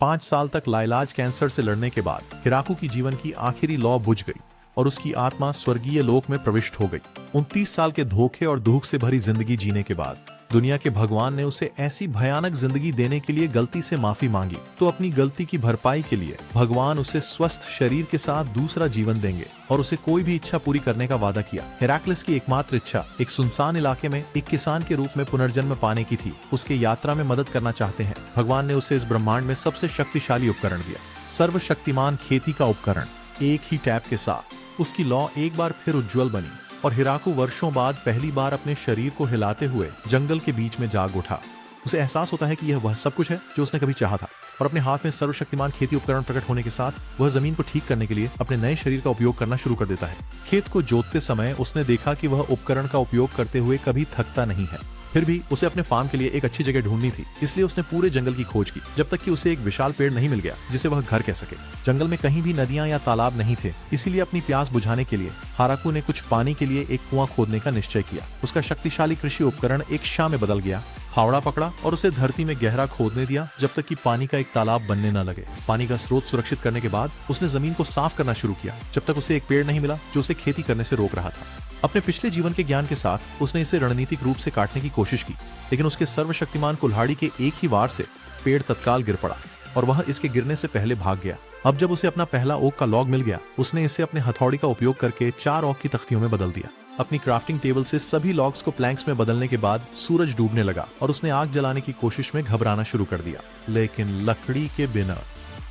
5 साल तक लाइलाज कैंसर से लड़ने के बाद हिराकू की जीवन की आखिरी लौ बुझ गई और उसकी आत्मा स्वर्गीय लोक में प्रविष्ट हो गई। 29 साल के धोखे और दुख से भरी जिंदगी जीने के बाद दुनिया के भगवान ने उसे ऐसी भयानक जिंदगी देने के लिए गलती से माफी मांगी, तो अपनी गलती की भरपाई के लिए भगवान उसे स्वस्थ शरीर के साथ दूसरा जीवन देंगे और उसे कोई भी इच्छा पूरी करने का वादा किया। हेराक्लिस की एकमात्र इच्छा एक सुनसान इलाके में एक किसान के रूप में पुनर्जन्म पाने की थी। उसके यात्रा में मदद करना चाहते हैं। भगवान ने उसे इस ब्रह्मांड में सबसे शक्तिशाली उपकरण दिया, सर्वशक्तिमान खेती का उपकरण। एक ही टैप के साथ उसकी लौ एक बार फिर उज्जवल बनी और हिराकू वर्षों बाद पहली बार अपने शरीर को हिलाते हुए जंगल के बीच में जाग उठा। उसे एहसास होता है कि यह वह सब कुछ है जो उसने कभी चाहा था और अपने हाथ में सर्वशक्तिमान खेती उपकरण प्रकट होने के साथ वह जमीन को ठीक करने के लिए अपने नए शरीर का उपयोग करना शुरू कर देता है। खेत को जोतते समय उसने देखा कि वह उपकरण का उपयोग करते हुए कभी थकता नहीं है। फिर भी उसे अपने फार्म के लिए एक अच्छी जगह ढूंढनी थी, इसलिए उसने पूरे जंगल की खोज की जब तक कि उसे एक विशाल पेड़ नहीं मिल गया जिसे वह घर कह सके। जंगल में कहीं भी नदियां या तालाब नहीं थे, इसीलिए अपनी प्यास बुझाने के लिए हिराकू ने कुछ पानी के लिए एक कुआं खोदने का निश्चय किया। उसका शक्तिशाली कृषि उपकरण एक शाम में बदल गया, फावड़ा पकड़ा और उसे धरती में गहरा खोदने दिया जब तक कि पानी का एक तालाब बनने न लगे। पानी का स्रोत सुरक्षित करने के बाद उसने जमीन को साफ करना शुरू किया जब तक उसे एक पेड़ नहीं मिला जो उसे खेती करने से रोक रहा था। अपने पिछले जीवन के ज्ञान के साथ उसने इसे रणनीतिक रूप से काटने की कोशिश की, लेकिन उसके सर्वशक्तिमान कुल्हाड़ी के एक ही वार से पेड़ तत्काल गिर पड़ा और वह इसके गिरने से पहले भाग गया। अब जब उसे अपना पहला ओक का लॉग मिल गया, उसने इसे अपने हथौड़ी का उपयोग करके 4 ओक की तख्तियों में बदल दिया। अपनी क्राफ्टिंग टेबल से सभी लॉग्स को प्लैंक्स में बदलने के बाद सूरज डूबने लगा और उसने आग जलाने की कोशिश में घबराना शुरू कर दिया। लेकिन लकड़ी के बिना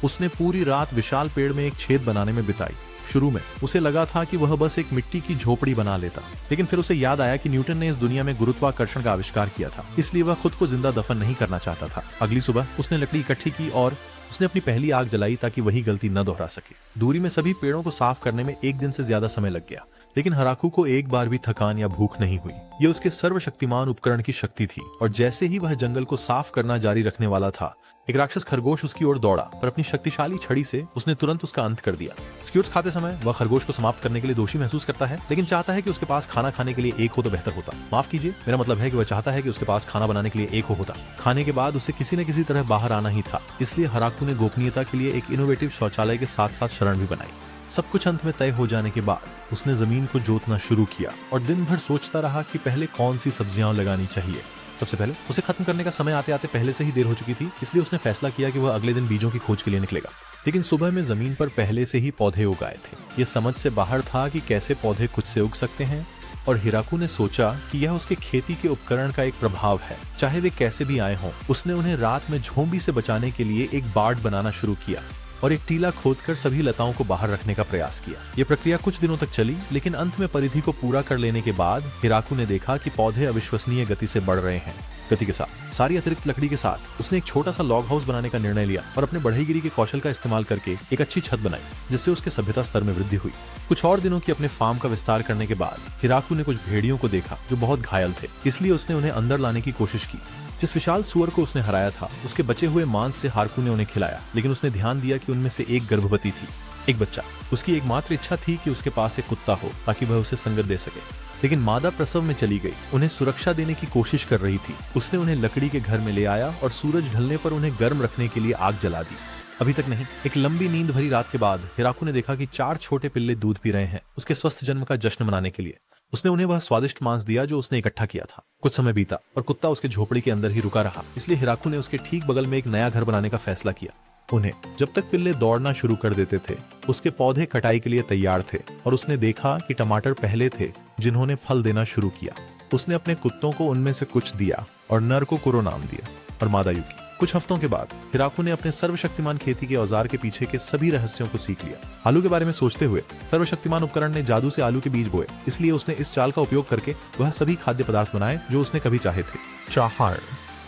उसने पूरी रात विशाल पेड़ में एक छेद बनाने में बिताई। शुरू में उसे लगा था कि वह बस एक मिट्टी की झोपड़ी बना लेता, लेकिन फिर उसे याद आया कि न्यूटन ने इस दुनिया में गुरुत्वाकर्षण का आविष्कार किया था, इसलिए वह खुद को जिंदा दफन नहीं करना चाहता था। अगली सुबह उसने लकड़ी इकट्ठी की और उसने अपनी पहली आग जलाई ताकि वही गलती न दोहरा सके। दूरी में सभी पेड़ों को साफ करने में 1 दिन से ज्यादा समय लग गया, लेकिन हिराकू को एक बार भी थकान या भूख नहीं हुई। ये उसके सर्वशक्तिमान उपकरण की शक्ति थी और जैसे ही वह जंगल को साफ करना जारी रखने वाला था, एक राक्षस खरगोश उसकी ओर दौड़ा, पर अपनी शक्तिशाली छड़ी से उसने तुरंत उसका अंत कर दिया। स्क्यूट्स खाते समय वह खरगोश को समाप्त करने के लिए दोषी महसूस करता है, लेकिन चाहता है कि उसके पास खाना खाने के लिए एक हो तो बेहतर होता। माफ कीजिए, मेरा मतलब है कि वह चाहता है कि उसके पास खाना बनाने के लिए एक होता। खाने के बाद उसे किसी न किसी तरह बाहर आना ही था, इसलिए हिराकू ने गोपनीयता के लिए एक इनोवेटिव शौचालय के साथ साथ शरण भी बनाई। सब कुछ अंत में तय हो जाने के बाद उसने जमीन को जोतना शुरू किया और दिन भर सोचता रहा कि पहले कौन सी सब्जियां लगानी चाहिए। सबसे पहले उसे खत्म करने का समय आते आते पहले से ही देर हो चुकी थी, इसलिए उसने फैसला किया कि वह अगले दिन बीजों की खोज के लिए निकलेगा। लेकिन सुबह में जमीन पर पहले से ही पौधे उगाए थे। यह समझ से बाहर था कि कैसे पौधे खुद से उग सकते हैं और हिराकू ने सोचा कि यह उसके खेती के उपकरण का एक प्रभाव है, चाहे वे कैसे भी आए हों। उसने उन्हें रात में झोंबी से बचाने के लिए एक बाड़ बनाना शुरू किया और एक टीला खोदकर सभी लताओं को बाहर रखने का प्रयास किया। यह प्रक्रिया कुछ दिनों तक चली, लेकिन अंत में परिधि को पूरा कर लेने के बाद हिराकू ने देखा कि पौधे अविश्वसनीय गति से बढ़ रहे हैं। गति के साथ सारी अतिरिक्त लकड़ी के साथ उसने एक छोटा सा लॉग हाउस बनाने का निर्णय लिया और अपने बढ़ईगिरी के कौशल का इस्तेमाल करके एक अच्छी छत बनाई, जिससे उसके सभ्यता स्तर में वृद्धि हुई। कुछ और दिनों की अपने फार्म का विस्तार करने के बाद हिराकू ने कुछ भेड़ियों को देखा जो बहुत घायल थे, इसलिए उसने उन्हें अंदर लाने की कोशिश की। जिस विशाल सुअर को उसने हराया था, उसके बचे हुए मांस से हिराकू ने उन्हें खिलाया, लेकिन उसने ध्यान दिया कि उनमें से एक गर्भवती थी, एक बच्चा। उसकी एकमात्र इच्छा थी कि उसके पास एक कुत्ता हो ताकि वह उसे संगत दे सके, लेकिन मादा प्रसव में चली गई, उन्हें सुरक्षा देने की कोशिश कर रही थी। उसने उन्हें लकड़ी के घर में ले आया और सूरज ढलने पर उन्हें गर्म रखने के लिए आग जला दी। अभी तक नहीं, एक लंबी नींद भरी रात के बाद हिराकू ने देखा कि 4 छोटे पिल्ले दूध पी रहे हैं। उसके स्वस्थ जन्म का जश्न मनाने के लिए उसने उन्हें वह स्वादिष्ट मांस दिया जो उसने इकट्ठा किया था। कुछ समय बीता और कुत्ता उसके झोपड़ी के अंदर ही रुका रहा, इसलिए हिराकू ने उसके ठीक बगल में एक नया घर बनाने का फैसला किया। उन्हें जब तक पिल्ले दौड़ना शुरू कर देते थे, उसके पौधे कटाई के लिए तैयार थे और उसने देखा कि टमाटर पहले थे जिन्होंने फल देना शुरू किया। उसने अपने कुत्तों को उनमें से कुछ दिया और नर को कुरो नाम दिया और मादा युकी। कुछ हफ्तों के बाद हिराकू ने अपने सर्वशक्तिमान खेती के औजार के पीछे के सभी रहस्यों को सीख लिया। आलू के बारे में सोचते हुए सर्वशक्तिमान उपकरण ने जादू से आलू के बीज बोए, इसलिए उसने इस चाल का उपयोग करके वह सभी खाद्य पदार्थ बनाए जो उसने कभी चाहे थे। चाहर,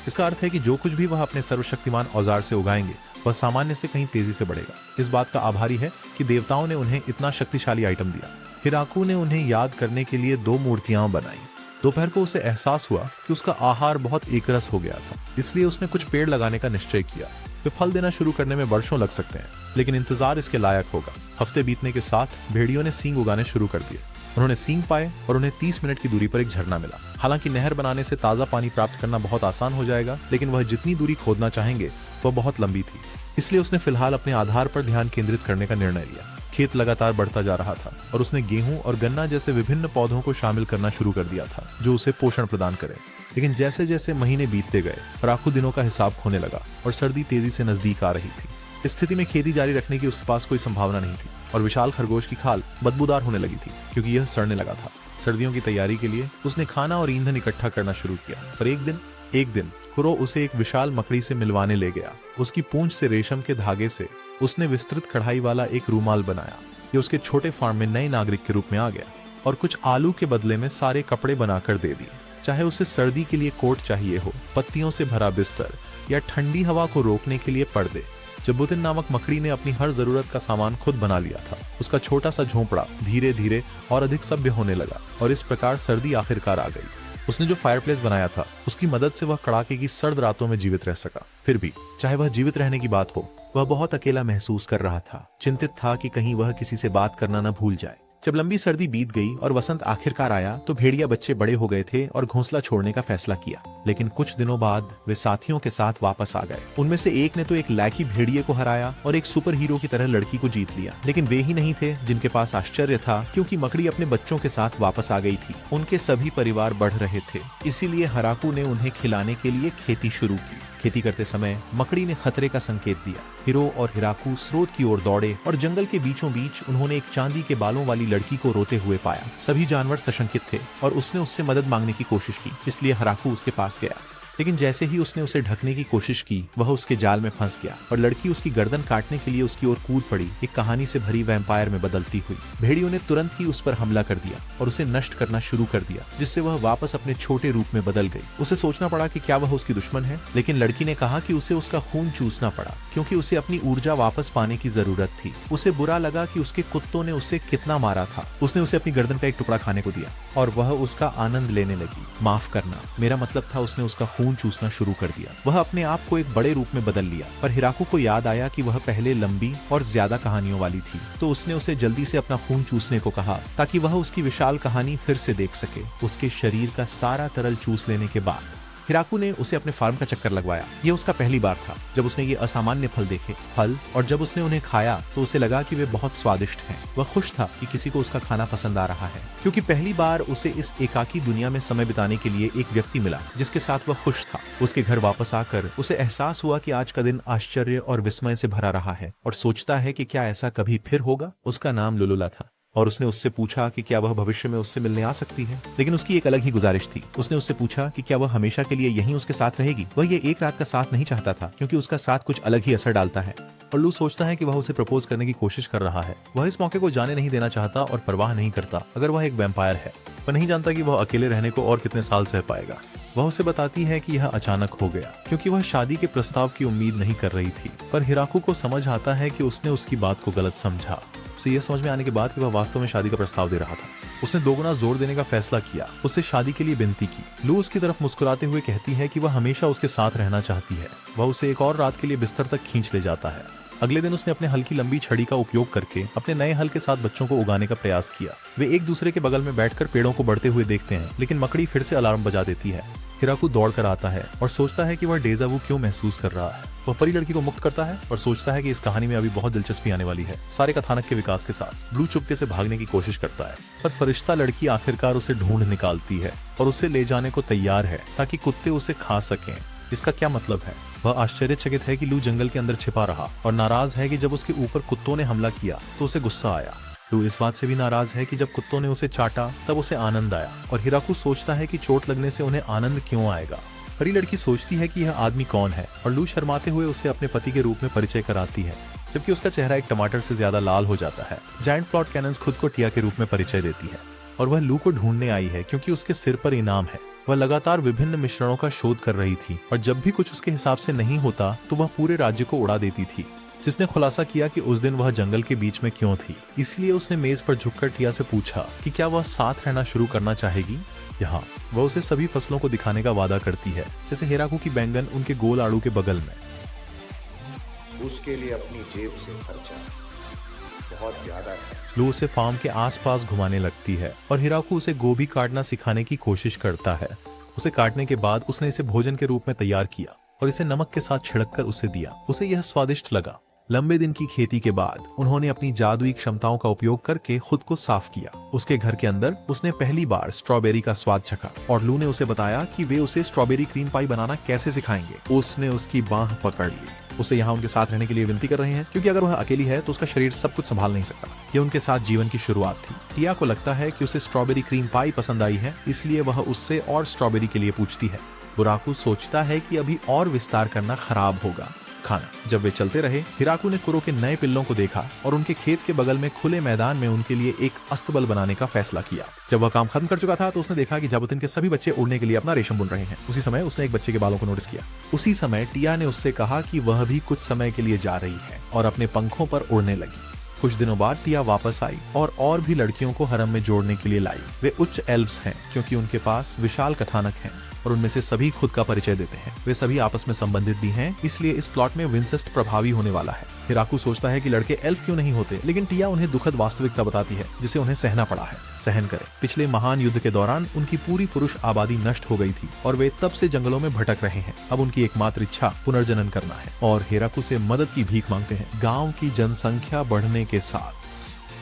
इसका अर्थ है कि जो कुछ भी वह अपने सर्वशक्तिमान औजार से उगाएंगे वह सामान्य से कहीं तेजी से बढ़ेगा। इस बात का आभारी है कि देवताओं ने उन्हें इतना शक्तिशाली आइटम दिया। हिराकू ने उन्हें याद करने के लिए 2 मूर्तियां बनाई। दोपहर को उसे एहसास हुआ कि उसका आहार बहुत एकरस हो गया था, इसलिए उसने कुछ पेड़ लगाने का निश्चय किया। वे फल देना शुरू करने में वर्षों लग सकते हैं, लेकिन इंतजार इसके लायक होगा। हफ्ते बीतने के साथ भेड़ियों ने सींग उगाने शुरू कर दिए। उन्होंने सींग पाए और उन्हें 30 मिनट की दूरी पर एक झरना मिला। हालांकि नहर बनाने से ताजा पानी प्राप्त करना बहुत आसान हो जाएगा, लेकिन वह जितनी दूरी खोदना चाहेंगे वह बहुत लंबी थी। इसलिए उसने फिलहाल अपने आधार पर ध्यान केंद्रित करने का निर्णय लिया। खेत लगातार बढ़ता जा रहा था और उसने गेहूं और गन्ना जैसे विभिन्न पौधों को शामिल करना शुरू कर दिया था जो उसे पोषण प्रदान करे। लेकिन जैसे जैसे महीने बीतते गए, हराकू दिनों का हिसाब खोने लगा और सर्दी तेजी से नजदीक आ रही थी। इस स्थिति में खेती जारी रखने की उसके पास कोई संभावना नहीं थी और विशाल खरगोश की खाल बदबूदार होने लगी थी क्योंकि यह सड़ने लगा था। सर्दियों की तैयारी के लिए उसने खाना और ईंधन इकट्ठा करना शुरू किया। पर एक दिन कुरो उसे एक विशाल मकड़ी से मिलवाने ले गया। उसकी पूंछ से रेशम के धागे से उसने विस्तृत कढ़ाई वाला एक रूमाल बनाया। ये उसके छोटे फार्म में नए नागरिक के रूप में आ गया और कुछ आलू के बदले में सारे कपड़े बनाकर दे दिए। चाहे उसे सर्दी के लिए कोट चाहिए हो, पत्तियों से भरा बिस्तर या ठंडी हवा को रोकने के लिए पर्दे। जबूतिन नामक मकड़ी ने अपनी हर जरूरत का सामान खुद बना लिया था। उसका छोटा सा झोंपड़ा धीरे धीरे और अधिक सभ्य होने लगा और इस प्रकार सर्दी आखिरकार आ गई। उसने जो फायरप्लेस बनाया था उसकी मदद से वह कड़ाके की सर्द रातों में जीवित रह सका। फिर भी चाहे वह जीवित रहने की बात हो, वह बहुत अकेला महसूस कर रहा था। चिंतित था कि कहीं वह किसी से बात करना न भूल जाए। जब लंबी सर्दी बीत गई और वसंत आखिरकार आया तो भेड़िया बच्चे बड़े हो गए थे और घोंसला छोड़ने का फैसला किया। लेकिन कुछ दिनों बाद वे साथियों के साथ वापस आ गए। उनमें से एक ने तो एक लैकी भेड़िए को हराया और एक सुपर हीरो की तरह लड़की को जीत लिया। लेकिन वे ही नहीं थे जिनके पास आश्चर्य था, क्योंकि मकड़ी अपने बच्चों के साथ वापस आ गई थी। उनके सभी परिवार बढ़ रहे थे, इसीलिए हराकू ने उन्हें खिलाने के लिए खेती शुरू की। खेती करते समय मकड़ी ने खतरे का संकेत दिया। हीरो और हिराकू स्रोत की ओर दौड़े और जंगल के बीचों बीच उन्होंने एक चांदी के बालों वाली लड़की को रोते हुए पाया। सभी जानवर सशंकित थे और उसने उससे मदद मांगने की कोशिश की, इसलिए हिराकू उसके पास गया। लेकिन जैसे ही उसने उसे ढकने की कोशिश की, वह उसके जाल में फंस गया और लड़की उसकी गर्दन काटने के लिए उसकी ओर कूद पड़ी, एक कहानी से भरी वैम्पायर में बदलती हुई। भेड़ियों ने तुरंत ही उस पर हमला कर दिया और उसे नष्ट करना शुरू कर दिया, जिससे वह वापस अपने छोटे रूप में बदल गई। उसे सोचना पड़ा कि क्या वह उसकी दुश्मन है, लेकिन लड़की ने कहा कि उसे उसका खून चूसना पड़ा क्योंकि उसे अपनी ऊर्जा वापस पाने की जरूरत थी। उसे बुरा लगा कि उसके कुत्तों ने उसे कितना मारा था। उसने उसे अपनी गर्दन का एक टुकड़ा खाने को दिया और वह उसका आनंद लेने लगी। माफ करना, मेरा मतलब था उसने उसका खून चूसना शुरू कर दिया। वह अपने आप को एक बड़े रूप में बदल लिया। पर हिराकू को याद आया कि वह पहले लंबी और ज्यादा कहानियों वाली थी, तो उसने उसे जल्दी से अपना खून चूसने को कहा ताकि वह उसकी विशाल कहानी फिर से देख सके। उसके शरीर का सारा तरल चूस लेने के बाद हिराकू ने उसे अपने फार्म का चक्कर लगवाया। यह उसका पहली बार था जब उसने ये असामान्य फल देखे। फल, और जब उसने उन्हें खाया तो उसे लगा कि वे बहुत स्वादिष्ट हैं। वह खुश था कि किसी को उसका खाना पसंद आ रहा है, क्योंकि पहली बार उसे इस एकाकी दुनिया में समय बिताने के लिए एक व्यक्ति मिला जिसके साथ वह खुश था। उसके घर वापस आकर उसे एहसास हुआ कि आज का दिन आश्चर्य और विस्मय से भरा रहा है और सोचता है कि क्या ऐसा कभी फिर होगा। उसका नाम लुलुला था और उसने उससे पूछा कि क्या वह भविष्य में उससे मिलने आ सकती है, लेकिन उसकी एक अलग ही गुजारिश थी। उसने उससे पूछा कि क्या वह हमेशा के लिए यहीं उसके साथ रहेगी। वह ये एक रात का साथ नहीं चाहता था, क्योंकि उसका साथ कुछ अलग ही असर डालता है। और लू सोचता है कि वह उसे प्रपोज करने की कोशिश कर रहा है। वह इस मौके को जाने नहीं देना चाहता और परवाह नहीं करता अगर वह एक वैम्पायर है। वह नहीं जानता कि वह अकेले रहने को और कितने साल सह पाएगा। वह उसे बताती है कि यह अचानक हो गया क्योंकि वह शादी के प्रस्ताव की उम्मीद नहीं कर रही थी। पर हिराकू को समझ आता है कि उसने उसकी बात को गलत समझा। उसे यह समझ में आने के बाद कि वह वास्तव में शादी का प्रस्ताव दे रहा था। उसने दोगुना जोर देने का फैसला किया, उससे शादी के लिए विनती की। लू उसकी तरफ मुस्कुराते हुए कहती है कि वह हमेशा उसके साथ रहना चाहती है। वह उसे एक और रात के लिए बिस्तर तक खींच ले जाता है। अगले दिन उसने अपने हल की लंबी छड़ी का उपयोग करके अपने नए हल के साथ बच्चों को उगाने का प्रयास किया। वे एक दूसरे के बगल में बैठकर पेड़ों को बढ़ते हुए देखते हैं, लेकिन मकड़ी फिर से अलार्म बजा देती है। हिराकू दौड़कर आता है और सोचता है कि वह डेजा वू क्यों महसूस कर रहा है। वह परी लड़की को मुक्त करता है और सोचता है कि इस कहानी में अभी बहुत दिलचस्पी आने वाली है। सारे कथानक के विकास के साथ ब्लू चुपके से भागने की कोशिश करता है, पर फरिश्ता लड़की आखिरकार उसे ढूंढ निकालती है और उसे ले जाने को तैयार है ताकि कुत्ते उसे खा सकें। इसका क्या मतलब है? वह आश्चर्यचकित है कि लू जंगल के अंदर छिपा रहा और नाराज है कि जब उसके ऊपर कुत्तों ने हमला किया तो उसे गुस्सा आया। लू इस बात से भी नाराज है कि जब कुत्तों ने उसे चाटा तब उसे आनंद आया, और हिराकू सोचता है कि चोट लगने से उन्हें आनंद क्यों आएगा। परी लड़की सोचती है कि यह आदमी कौन है और लू शर्माते हुए उसे अपने पति के रूप में परिचय कराती है, जबकि उसका चेहरा एक टमाटर से ज्यादा लाल हो जाता है। जायंट प्लॉट कैनन्स खुद को टिया के रूप में परिचय देती है और वह लू को ढूंढने आई है क्योंकि उसके सिर पर इनाम है। वह लगातार विभिन्न मिश्रणों का शोध कर रही थी और जब भी कुछ उसके हिसाब से नहीं होता तो वह पूरे राज्य को उड़ा देती थी। जिसने खुलासा किया कि उस दिन वह जंगल के बीच में क्यों थी। इसलिए उसने मेज पर झुककर टिया से पूछा कि क्या वह साथ रहना शुरू करना चाहेगी। यहाँ वह उसे सभी फसलों को दिखाने का वादा करती है, जैसे हिराकू की बैंगन उनके गोल आड़ू के बगल में। उसके लिए अपनी जेब से खर्चा बहुत ज्यादा है। लू उसे फार्म के आसपास घुमाने लगती है और हिराकू उसे गोभी काटना सिखाने की कोशिश करता है। उसे काटने के बाद उसने इसे भोजन के रूप में तैयार किया और इसे नमक के साथ छिड़ककर उसे दिया। उसे यह स्वादिष्ट लगा। लंबे दिन की खेती के बाद उन्होंने अपनी जादुई क्षमताओं का उपयोग करके खुद को साफ किया। उसके घर के अंदर उसने पहली बार स्ट्रॉबेरी का स्वाद चखा और लू ने उसे बताया कि वे उसे स्ट्रॉबेरी क्रीम पाई बनाना कैसे सिखाएंगे। उसने उसकी बाह पकड़ ली। उसे यहाँ उनके साथ रहने के लिए विनती कर रहे हैं, क्योंकि अगर वह अकेली है तो उसका शरीर सब कुछ संभाल नहीं सकता। ये उनके साथ जीवन की शुरुआत थी। टिया को लगता है कि उसे स्ट्रॉबेरी क्रीम पाई पसंद आई है, इसलिए वह उससे और स्ट्रॉबेरी के लिए पूछती है। बुराकू सोचता है कि अभी और विस्तार करना खराब होगा। खाना। जब वे चलते रहे, हिराकू ने कुरो के नए पिल्लों को देखा और उनके खेत के बगल में खुले मैदान में उनके लिए एक अस्तबल बनाने का फैसला किया। जब वह काम खत्म कर चुका था तो उसने देखा कि जाबुतिन के सभी बच्चे उड़ने के लिए अपना रेशम बुन रहे हैं। उसी समय उसने एक बच्चे के बालों को नोटिस किया। उसी समय टिया ने उससे कहा कि वह भी कुछ समय के लिए जा रही है और अपने पंखों पर उड़ने लगी। कुछ दिनों बाद टिया वापस आई और भी लड़कियों को हरम में जोड़ने के लिए लाई। वे उच्च एल्व्स हैं, क्योंकि उनके पास विशाल कथानक हैं और उनमें से सभी खुद का परिचय देते हैं। वे सभी आपस में संबंधित भी हैं, इसलिए इस प्लॉट में विंसेस्ट प्रभावी होने वाला है। हिराकू सोचता है कि लड़के एल्फ क्यों नहीं होते, लेकिन टिया उन्हें दुखद वास्तविकता बताती है जिसे उन्हें सहना पड़ा है। सहन करें। पिछले महान युद्ध के दौरान उनकी पूरी पुरुष आबादी नष्ट हो गई थी और वे तब से जंगलों में भटक रहे हैं। अब उनकी एकमात्र इच्छा पुनर्जनन करना है और हिराकू से मदद की भीख मांगते हैं। गाँव की जनसंख्या बढ़ने के साथ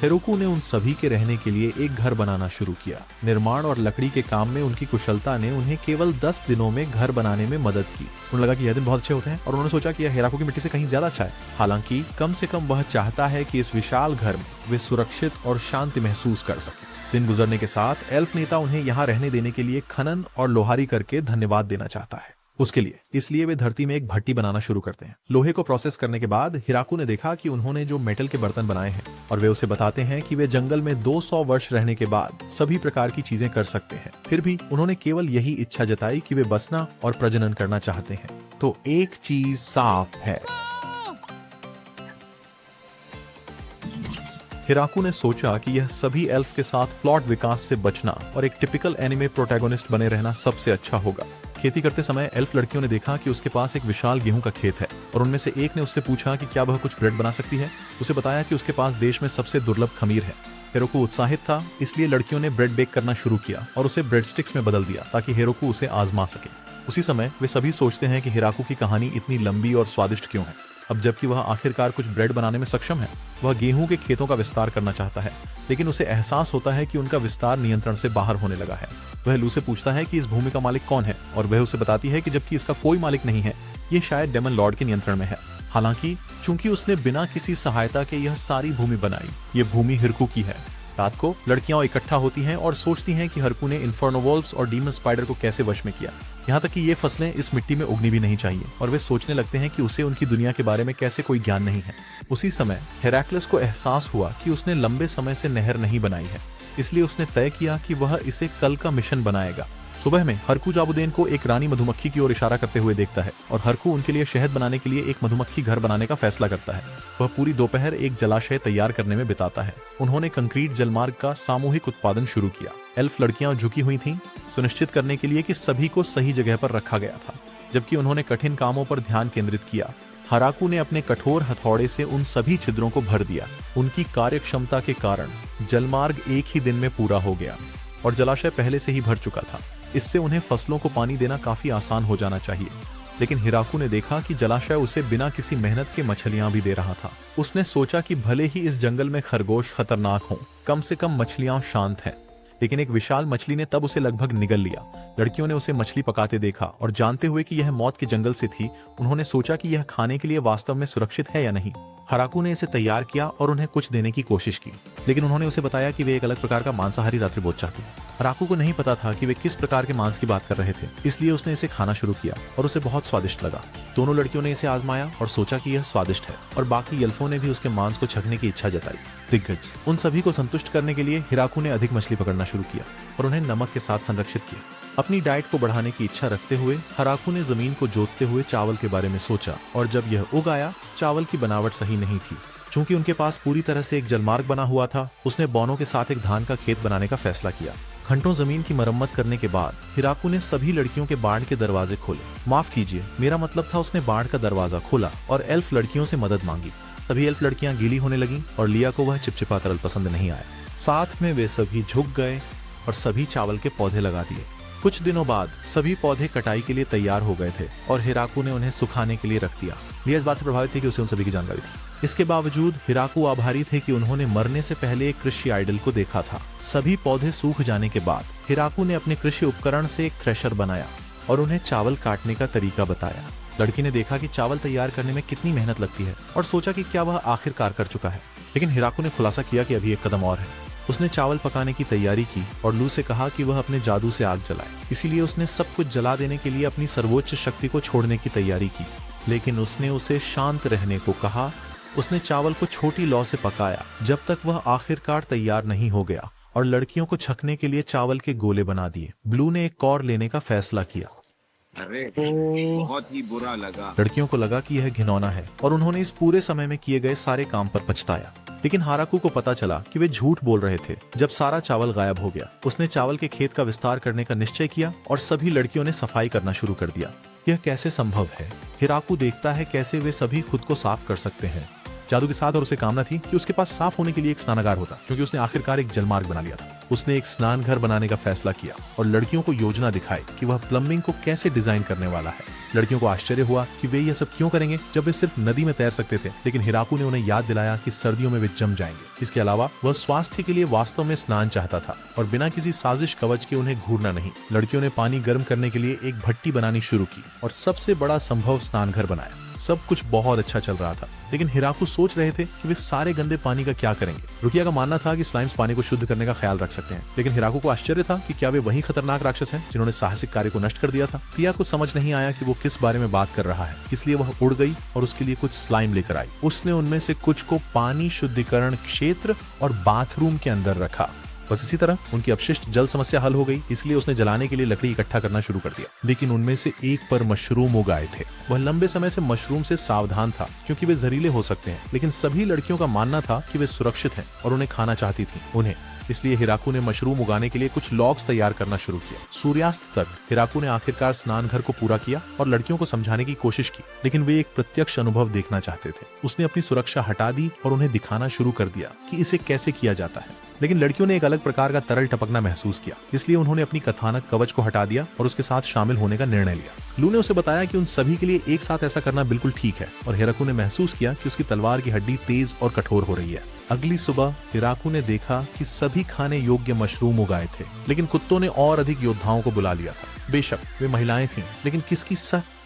हिराकू ने उन सभी के रहने के लिए एक घर बनाना शुरू किया। निर्माण और लकड़ी के काम में उनकी कुशलता ने उन्हें केवल 10 दिनों में घर बनाने में मदद की। उन्हें लगा कि यह दिन बहुत अच्छे होते हैं और उन्होंने सोचा कि यह हिराकू की मिट्टी से कहीं ज्यादा अच्छा है। हालांकि कम से कम वह चाहता है कि इस विशाल घर में वे सुरक्षित और शांति महसूस कर सकें। दिन गुजरने के साथ एल्फ नेता उन्हें यहाँ रहने देने के लिए खनन और लोहारी करके धन्यवाद देना चाहता है उसके लिए। इसलिए वे धरती में एक भट्टी बनाना शुरू करते हैं। लोहे को प्रोसेस करने के बाद हिराकू ने देखा कि उन्होंने जो मेटल के बर्तन बनाए हैं और वे उसे बताते हैं कि वे जंगल में 200 वर्ष रहने के बाद सभी प्रकार की चीजें कर सकते हैं। फिर भी उन्होंने केवल यही इच्छा जताई कि वे बसना और प्रजनन करना चाहते हैं। तो एक चीज साफ है, हिराकू ने सोचा कि यह सभी एल्फ के साथ प्लॉट विकास से बचना और एक टिपिकल एनिमे प्रोटैगोनिस्ट बने रहना सबसे अच्छा होगा। खेती करते समय एल्फ लड़कियों ने देखा कि उसके पास एक विशाल गेहूं का खेत है और उनमें से एक ने उससे पूछा कि क्या वह कुछ ब्रेड बना सकती है। उसे बताया कि उसके पास देश में सबसे दुर्लभ खमीर है। हिराकू उत्साहित था, इसलिए लड़कियों ने ब्रेड बेक करना शुरू किया और उसे ब्रेड स्टिक्स में बदल दिया ताकि हिराकू उसे आजमा सके। उसी समय वे सभी सोचते हैं कि हिराकू की कहानी इतनी लंबी और स्वादिष्ट क्यों है। अब जबकि वह आखिरकार कुछ ब्रेड बनाने में सक्षम है, वह गेहूं के खेतों का विस्तार करना चाहता है, लेकिन उसे एहसास होता है कि उनका विस्तार नियंत्रण से बाहर होने लगा है। वह लू से पूछता है कि इस भूमि का मालिक कौन है और वह उसे बताती है कि जबकि इसका कोई मालिक नहीं है, ये शायद डेमन लॉर्ड के नियंत्रण में है। हालांकि चूंकि उसने बिना किसी सहायता के यह सारी भूमि बनाई, ये भूमि हिराकू की है। रात को लड़कियां इकट्ठा होती हैं और सोचती हैं कि हिराकू ने इन्फर्नो वोल्व्स और डीमन स्पाइडर को कैसे वश में किया। यहाँ तक कि ये फसलें इस मिट्टी में उगनी भी नहीं चाहिए और वे सोचने लगते हैं कि उसे उनकी दुनिया के बारे में कैसे कोई ज्ञान नहीं है। उसी समय हेराक्लिस को एहसास हुआ कि उसने लंबे समय से नहर नहीं बनाई है, इसलिए उसने तय किया कि वह इसे कल का मिशन बनाएगा। सुबह में हिराकू जाबुदेन को एक रानी मधुमक्खी की ओर इशारा करते हुए देखता है और हिराकू उनके लिए शहद बनाने के लिए एक मधुमक्खी घर बनाने का फैसला करता है। वह पूरी दोपहर एक जलाशय तैयार करने में बिताता है। उन्होंने कंक्रीट जलमार्ग का सामूहिक उत्पादन शुरू किया। एल्फ लड़कियां झुकी हुई थीं, सुनिश्चित करने के लिए कि सभी को सही जगह पर रखा गया था। जबकि उन्होंने कठिन कामों पर ध्यान केंद्रित किया, हिराकू ने अपने कठोर हथौड़े से उन सभी छिद्रों को भर दिया। उनकी कार्यक्षमता के कारण जलमार्ग एक ही दिन में पूरा हो गया और जलाशय पहले से ही भर चुका था। इससे उन्हें फसलों को पानी देना काफी आसान हो जाना चाहिए। लेकिन हिराकू ने देखा कि जलाशय उसे बिना किसी मेहनत के मछलियां भी दे रहा था। उसने सोचा कि भले ही इस जंगल में खरगोश खतरनाक हों, कम से कम मछलियां शांत हैं। लेकिन एक विशाल मछली ने तब उसे लगभग निगल लिया। लड़कियों ने उसे मछली पकाते देखा और जानते हुए कि यह मौत के जंगल से थी, उन्होंने सोचा कि यह खाने के लिए वास्तव में सुरक्षित है या नहीं। हिराकू ने इसे तैयार किया और उन्हें कुछ देने की कोशिश की, लेकिन उन्होंने उसे बताया कि वे एक अलग प्रकार का मांसाहारी रात्रिभोज चाहते हैं। हिराकू को नहीं पता था कि वे किस प्रकार के मांस की बात कर रहे थे, इसलिए उसने इसे खाना शुरू किया और उसे बहुत स्वादिष्ट लगा। दोनों लड़कियों ने इसे आजमाया और सोचा कि यह स्वादिष्ट है और बाकी एल्फों ने भी उसके मांस को चखने की इच्छा जताई। दिग्गज उन सभी को संतुष्ट करने के लिए हिराकू ने अधिक मछली पकड़ना शुरू किया और उन्हें नमक के साथ संरक्षित किया। अपनी डाइट को बढ़ाने की इच्छा रखते हुए हिराकू ने जमीन को जोतते हुए चावल के बारे में सोचा और जब यह उग आया, चावल की बनावट सही नहीं थी। चूंकि उनके पास पूरी तरह से एक जलमार्ग बना हुआ था, उसने बौनों के साथ एक धान का खेत बनाने का फैसला किया। घंटों जमीन की मरम्मत करने के बाद हिराकू ने सभी लड़कियों के बाड़ के दरवाजे खोले। माफ कीजिए, मेरा मतलब था उसने बाड़ का दरवाजा खोला और एल्फ लड़कियों से मदद मांगी। सभी एल्फ लड़कियां गीली होने लगीं और लिया को वह चिपचिपा तरल पसंद नहीं आया। साथ में वे सभी झुक गए और सभी चावल के पौधे लगा दिए। कुछ दिनों बाद सभी पौधे कटाई के लिए तैयार हो गए थे और हिराकू ने उन्हें सुखाने के लिए रख दिया। लिया इस बात से प्रभावित थी कि उसे उन सभी की जानकारी थी। इसके बावजूद हिराकू आभारी थे कि उन्होंने मरने से पहले एक कृषि आइडल को देखा था। सभी पौधे सूख जाने के बाद हिराकू ने अपने कृषि उपकरण से एक थ्रेशर बनाया और उन्हें चावल काटने का तरीका बताया। लड़की ने देखा कि चावल तैयार करने में कितनी मेहनत लगती है और सोचा कि क्या वह आखिरकार कर चुका है। लेकिन हिराकू ने खुलासा किया कि अभी एक कदम और है। उसने चावल पकाने की तैयारी की और लू से कहा कि वह अपने जादू से आग जलाए। इसीलिए उसने सब कुछ जला देने के लिए अपनी सर्वोच्च शक्ति को छोड़ने की तैयारी की, लेकिन उसने उसे शांत रहने को कहा। उसने चावल को छोटी लौ से पकाया जब तक वह आखिरकार तैयार नहीं हो गया और लड़कियों को छकने के लिए चावल के गोले बना दिए। ब्लू ने एक कौर लेने का फैसला किया। अरे बहुत ही बुरा लगा। लड़कियों को लगा कि यह घिनौना है और उन्होंने इस पूरे समय में किए गए सारे काम पर पछताया। लेकिन हाराकू को पता चला कि वे झूठ बोल रहे थे। जब सारा चावल गायब हो गया, उसने चावल के खेत का विस्तार करने का निश्चय किया और सभी लड़कियों ने सफाई करना शुरू कर दिया। यह कैसे संभव है? हिराकू देखता है कैसे वे सभी खुद को साफ कर सकते हैं जादू के साथ, और उसे कामना थी कि उसके पास साफ होने के लिए एक स्नानागार होता, क्योंकि उसने आखिरकार एक जलमार्ग बना लिया था। उसने एक स्नान घर बनाने का फैसला किया और लड़कियों को योजना दिखाई कि वह प्लम्बिंग को कैसे डिजाइन करने वाला है। लड़कियों को आश्चर्य हुआ कि वे यह सब क्यों करेंगे जब वे सिर्फ नदी में तैर सकते थे। लेकिन हिराकू ने उन्हें याद दिलाया कि सर्दियों में वे जम जाएंगे। इसके अलावा वह स्वास्थ्य के लिए वास्तव में स्नान चाहता था और बिना किसी साजिश कवच के उन्हें घूरना नहीं। लड़कियों ने पानी गर्म करने के लिए एक भट्टी बनानी शुरू की और सबसे बड़ा संभव स्नान घर बनाया। सब कुछ बहुत अच्छा चल रहा था, लेकिन हिराकू सोच रहे थे कि वे सारे गंदे पानी का क्या करेंगे। रुकिया का मानना था कि स्लाइम्स पानी को शुद्ध करने का ख्याल रख सकते हैं, लेकिन हिराकू को आश्चर्य था कि क्या वे वही खतरनाक राक्षस हैं जिन्होंने साहसिक कार्य को नष्ट कर दिया था। पिया को समझ नहीं आया कि वो किस बारे में बात कर रहा है, इसलिए वह उड़ गई और उसके लिए कुछ स्लाइम लेकर आई। उसने उनमें से कुछ को पानी शुद्धिकरण क्षेत्र और बाथरूम के अंदर रखा। बस इसी तरह उनकी अपशिष्ट जल समस्या हल हो गई, इसलिए उसने जलाने के लिए लकड़ी इकट्ठा करना शुरू कर दिया। लेकिन उनमें से एक पर मशरूम उगाए थे। वह लंबे समय से मशरूम से सावधान था क्योंकि वे जहरीले हो सकते हैं, लेकिन सभी लड़कियों का मानना था कि वे सुरक्षित हैं और उन्हें खाना चाहती थी उन्हें। इसलिए हिराकू ने मशरूम उगाने के लिए कुछ लॉग्स तैयार करना शुरू किया। सूर्यास्त तक हिराकू ने आखिरकार स्नान घर को पूरा किया और लड़कियों को समझाने की कोशिश की, लेकिन वे एक प्रत्यक्ष अनुभव देखना चाहते थे। उसने अपनी सुरक्षा हटा दी और उन्हें दिखाना शुरू कर दिया कि इसे कैसे किया जाता है। लेकिन लड़कियों ने एक अलग प्रकार का तरल टपकना महसूस किया, इसलिए उन्होंने अपनी कथानक कवच को हटा दिया और उसके साथ शामिल होने का निर्णय लिया। लू ने उसे बताया कि उन सभी के लिए एक साथ ऐसा करना बिल्कुल ठीक है और हिराकू ने महसूस किया कि उसकी तलवार की हड्डी तेज और कठोर हो रही है। अगली सुबह हिराकू ने देखा कि सभी खाने योग्य मशरूम उगाए थे, लेकिन कुत्तों ने और अधिक योद्धाओं को बुला लिया था। बेशक वे महिलाएं थीं, लेकिन किसकी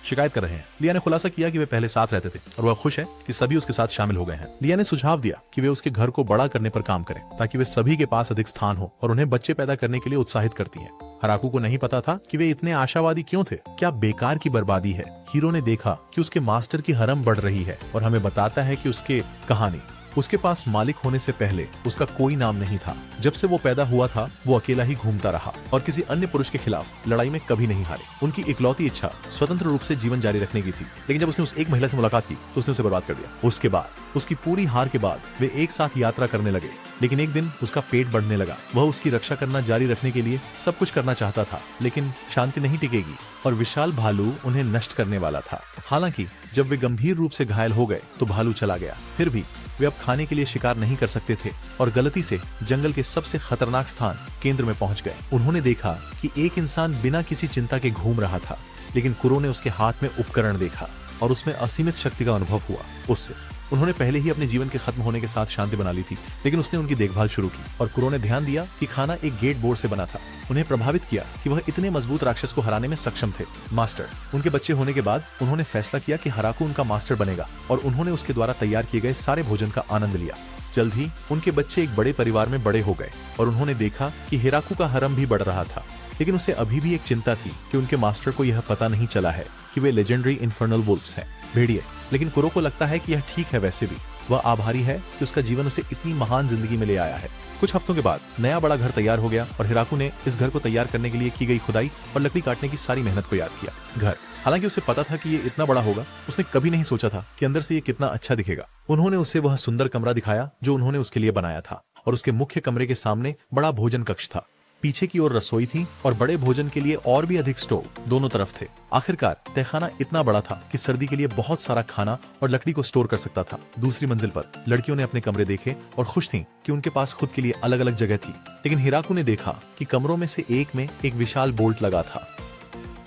शिकायत कर रहे हैं। लिया ने खुलासा किया कि वे पहले साथ रहते थे और वह खुश है कि सभी उसके साथ शामिल हो गए हैं। लिया ने सुझाव दिया कि वे उसके घर को बड़ा करने पर काम करें ताकि वे सभी के पास अधिक स्थान हो और उन्हें बच्चे पैदा करने के लिए उत्साहित करती हैं। हिराकू को नहीं पता था कि वे इतने आशावादी क्यों थे। क्या बेकार की बर्बादी है। हीरो ने देखा कि उसके मास्टर की हरम बढ़ रही है और हमें बताता है कि उसके कहानी उसके पास मालिक होने से पहले उसका कोई नाम नहीं था। जब से वो पैदा हुआ था वो अकेला ही घूमता रहा और किसी अन्य पुरुष के खिलाफ लड़ाई में कभी नहीं हारे। उनकी इकलौती इच्छा स्वतंत्र रूप से जीवन जारी रखने की थी, लेकिन जब उसने उस एक महिला से मुलाकात की तो उसने उसे बर्बाद कर दिया। उसके बाद उसकी पूरी हार के बाद वे एक साथ यात्रा करने लगे, लेकिन एक दिन उसका पेट बढ़ने लगा। वह उसकी रक्षा करना जारी रखने के लिए सब कुछ करना चाहता था, लेकिन शांति नहीं टिकेगी और विशाल भालू उन्हें नष्ट करने वाला था। हालांकि जब वे गंभीर रूप से घायल हो गए तो भालू चला गया। फिर भी वे अब खाने के लिए शिकार नहीं कर सकते थे और गलती से जंगल के सबसे खतरनाक स्थान केंद्र में पहुंच गए। उन्होंने देखा कि एक इंसान बिना किसी चिंता के घूम रहा था, लेकिन कुरो ने उसके हाथ में उपकरण देखा और उसमें असीमित शक्ति का अनुभव हुआ। उससे उन्होंने पहले ही अपने जीवन के खत्म होने के साथ शांति बना ली थी, लेकिन उसने उनकी देखभाल शुरू की और कुरो ने ध्यान दिया कि खाना एक गेट बोर्ड से बना था। उन्हें प्रभावित किया कि वह इतने मजबूत राक्षस को हराने में सक्षम थे। मास्टर उनके बच्चे होने के बाद उन्होंने फैसला किया कि हिराकू उनका मास्टर बनेगा और उन्होंने उसके द्वारा तैयार किए गए सारे भोजन का आनंद लिया। जल्द ही उनके बच्चे एक बड़े परिवार में बड़े हो गए और उन्होंने देखा कि हिराकू का हरम भी बढ़ रहा था, लेकिन उसे अभी भी एक चिंता थी कि उनके मास्टर को यह पता नहीं चला है कि वे लेजेंडरी इन्फर्नल वुल्फ्स हैं, भेड़िए। लेकिन कुरो को लगता है कि यह ठीक है। वैसे भी वह आभारी है कि उसका जीवन उसे इतनी महान जिंदगी में ले आया है। कुछ हफ्तों के बाद नया बड़ा घर तैयार हो गया और हिराकू ने इस घर को तैयार करने के लिए की गई खुदाई और लकड़ी काटने की सारी मेहनत को याद किया। घर, हालांकि उसे पता था कि ये इतना बड़ा होगा, उसने कभी नहीं सोचा था कि अंदर से ये कितना अच्छा दिखेगा। उन्होंने उसे वह सुंदर कमरा दिखाया जो उन्होंने उसके लिए बनाया था और उसके मुख्य कमरे के सामने बड़ा भोजन कक्ष था। पीछे की ओर रसोई थी और बड़े भोजन के लिए और भी अधिक स्टोव दोनों तरफ थे। आखिरकार तहखाना इतना बड़ा था कि सर्दी के लिए बहुत सारा खाना और लकड़ी को स्टोर कर सकता था। दूसरी मंजिल पर लड़कियों ने अपने कमरे देखे और खुश थीं कि उनके पास खुद के लिए अलग अलग जगह थी। लेकिन हिराकू ने देखा कि कमरों में से एक में एक विशाल बोल्ट लगा था।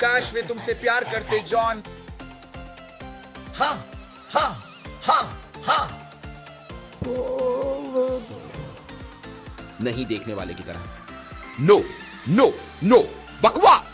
काश वे तुमसे प्यार करते जॉन। हाँ हाँ हाँ हाँ। नहीं देखने वाले की तरह। नो नो नो, बकवास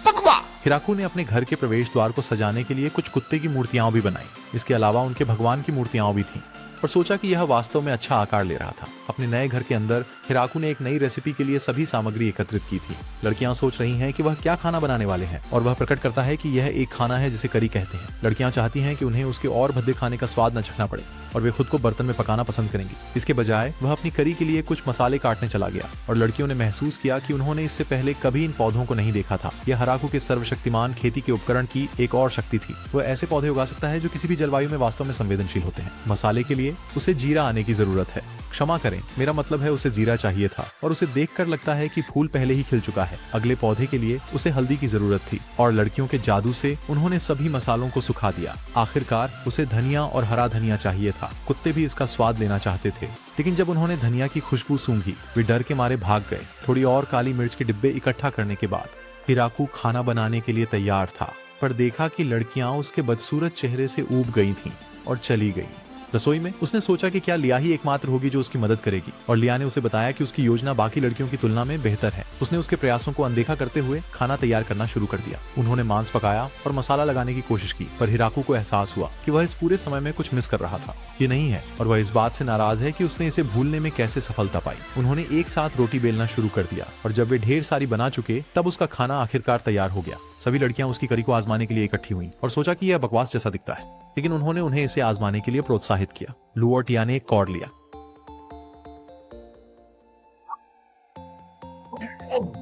बकवास। हिराकू ने अपने घर के प्रवेश द्वार को सजाने के लिए कुछ कुत्ते की मूर्तियां भी बनाई। इसके अलावा उनके भगवान की मूर्तियां भी थीं और सोचा कि यह वास्तव में अच्छा आकार ले रहा था। अपने नए घर के अंदर हिराकू ने एक नई रेसिपी के लिए सभी सामग्री एकत्रित की थी। लड़कियां सोच रही हैं कि वह क्या खाना बनाने वाले हैं और वह प्रकट करता है कि यह एक खाना है जिसे करी कहते हैं। लड़कियां चाहती हैं कि उन्हें उसके और भद्दे खाने का स्वाद न चखना पड़े और वे खुद को बर्तन में पकाना पसंद करेंगी। इसके बजाय वह अपनी करी के लिए कुछ मसाले काटने चला गया और लड़कियों ने महसूस किया कि उन्होंने इससे पहले कभी इन पौधों को नहीं देखा था। यह हिराकू के सर्वशक्तिमान खेती के उपकरण की एक और शक्ति थी। वह ऐसे पौधे उगा सकता है जो किसी भी जलवायु में वास्तव में संवेदनशील होते हैं। मसाले के लिए उसे जीरा आने की जरूरत है। क्षमा करें, मेरा मतलब है उसे जीरा चाहिए था और उसे देखकर लगता है कि फूल पहले ही खिल चुका है। अगले पौधे के लिए उसे हल्दी की जरूरत थी और लड़कियों के जादू से उन्होंने सभी मसालों को सुखा दिया। आखिरकार उसे धनिया और हरा धनिया चाहिए था। कुत्ते भी इसका स्वाद लेना चाहते थे, लेकिन जब उन्होंने धनिया की खुशबू सूंघी वे डर के मारे भाग गए। थोड़ी और काली मिर्च के डिब्बे इकट्ठा करने के बाद हिराकू खाना बनाने के लिए तैयार था, पर देखा कि लड़कियां उसके बदसूरत चेहरे से ऊब गई थीं और चली गई। रसोई में उसने सोचा कि क्या लिया ही एकमात्र होगी जो उसकी मदद करेगी और लिया ने उसे बताया कि उसकी योजना बाकी लड़कियों की तुलना में बेहतर है। उसने उसके प्रयासों को अनदेखा करते हुए खाना तैयार करना शुरू कर दिया। उन्होंने मांस पकाया और मसाला लगाने की कोशिश की, पर हिराकू को एहसास हुआ कि वह इस पूरे समय में कुछ मिस कर रहा था। ये नहीं है और वह इस बात से नाराज है कि उसने इसे भूलने में कैसे सफलता पाई। उन्होंने एक साथ रोटी बेलना शुरू कर दिया और जब वे ढेर सारी बना चुके तब उसका खाना आखिरकार तैयार हो गया। सभी लड़कियां उसकी करी को आजमाने के लिए इकट्ठी हुई और सोचा कि यह बकवास जैसा दिखता है, लेकिन उन्होंने उन्हें इसे आजमाने के लिए प्रोत्साहित किया। लू और टिया ने एक कॉर्ड लिया।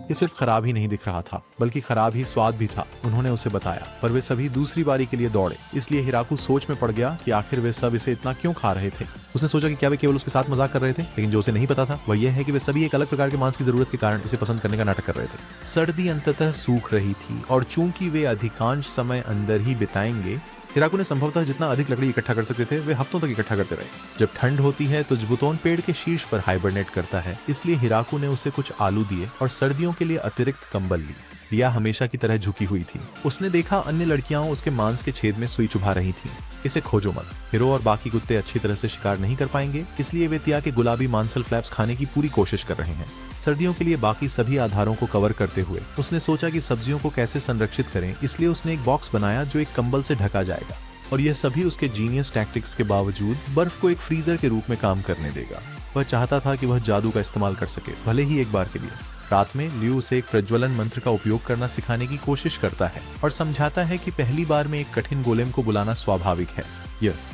ये सिर्फ खराब ही नहीं दिख रहा था बल्कि खराब ही स्वाद भी था, उन्होंने उसे बताया, पर वे सभी दूसरी बारी के लिए दौड़े। इसलिए हिराकू सोच में पड़ गया कि आखिर वे सब इसे इतना क्यों खा रहे थे। उसने सोचा कि क्या वे केवल उसके साथ मजाक कर रहे थे, लेकिन जो उसे नहीं पता था वह यह है कि वे सभी एक अलग प्रकार के मांस की जरूरत के कारण इसे पसंद करने का नाटक कर रहे थे। सर्दी अंततः सूख रही थी और चूंकि वे अधिकांश समय अंदर ही बिताएंगे, हिराकू ने संभवतः जितना अधिक लकड़ी इकट्ठा कर सकते थे वे हफ्तों तक इकट्ठा करते रहे। जब ठंड होती है तो जबूतोन पेड़ के शीर्ष पर हाइबरनेट करता है, इसलिए हिराकू ने उसे कुछ आलू दिए और सर्दियों के लिए अतिरिक्त कंबल ली। लिया हमेशा की तरह झुकी हुई थी। उसने देखा अन्य लड़कियां उसके मांस के छेद में सुई चुभा रही थीं। इसे खोजो मत, हिरो और बाकी कुत्ते अच्छी तरह से शिकार नहीं कर पाएंगे, इसलिए वे तिया के गुलाबी मांसल फ्लैप्स खाने की पूरी कोशिश कर रहे हैं। सर्दियों के लिए बाकी सभी आधारों को कवर करते हुए उसने सोचा कि सब्जियों को कैसे संरक्षित करें, इसलिए उसने एक बॉक्स बनाया जो एक कंबल से ढका जाएगा और यह सभी उसके जीनियस टैक्टिक्स के बावजूद बर्फ को एक फ्रीजर के रूप में काम करने देगा। वह चाहता था कि वह जादू का इस्तेमाल कर सके, भले ही एक बार के लिए। रात में लियू उसे एक प्रज्वलन मंत्र का उपयोग करना सिखाने की कोशिश करता है और समझाता है कि पहली बार में एक कठिन गोलेम को बुलाना स्वाभाविक है।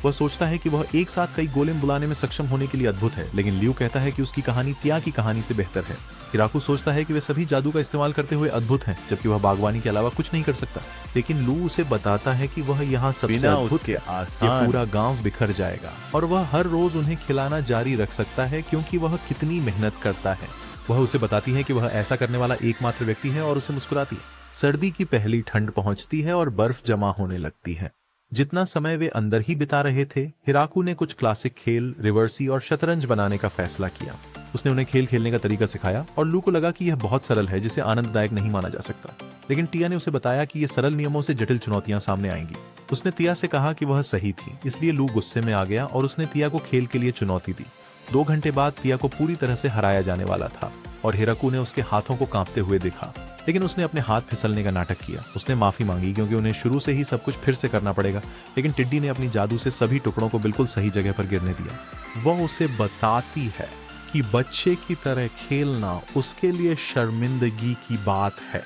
वह सोचता है कि वह एक साथ कई गोलेम बुलाने में सक्षम होने के लिए अद्भुत है, लेकिन लियू कहता है कि उसकी कहानी तिया की कहानी से बेहतर है। हिराकू सोचता है कि वे सभी जादू का इस्तेमाल करते हुए अद्भुत हैं, जबकि वह बागवानी के अलावा कुछ नहीं कर सकता। लेकिन लू उसे बताता है कि वह यहाँ सबसे अद्भुत है, ये पूरा गांव बिखर जाएगा और वह हर रोज उन्हें खिलाना जारी रख सकता है क्योंकि वह कितनी मेहनत करता है। वह उसे बताती है कि वह ऐसा करने वाला एकमात्र व्यक्ति है और उसे मुस्कुराती है। सर्दी की पहली ठंड पहुंचती है और बर्फ जमा होने लगती है। जितना समय वे अंदर ही बिता रहे थे, हिराकू ने कुछ क्लासिक खेल, रिवर्सी और शतरंज बनाने का फैसला किया। उसने उन्हें खेल खेलने का तरीका सिखाया और लू को लगा कि यह बहुत सरल है, जिसे आनंददायक नहीं माना जा सकता। लेकिन टिया ने उसे बताया कि ये सरल नियमों से जटिल चुनौतियां सामने आएंगी। उसने तिया से कहा कि वह सही थी, इसलिए लू गुस्से में आ गया और उसने तिया को खेल के लिए चुनौती दी। 2 घंटे बाद तिया को पूरी तरह से हराया जाने वाला था और हिराकू ने उसके हाथों को कांपते हुए देखा, लेकिन उसने अपने हाथ फिसलने का नाटक किया। उसने माफी मांगी क्योंकि उन्हें शुरू से ही सब कुछ फिर से करना पड़ेगा, लेकिन टिड्डी ने अपनी जादू से सभी टुकड़ों को बिल्कुल सही जगह पर गिरने दिया। वह उसे बताती है कि बच्चे की तरह खेलना उसके लिए शर्मिंदगी की बात है।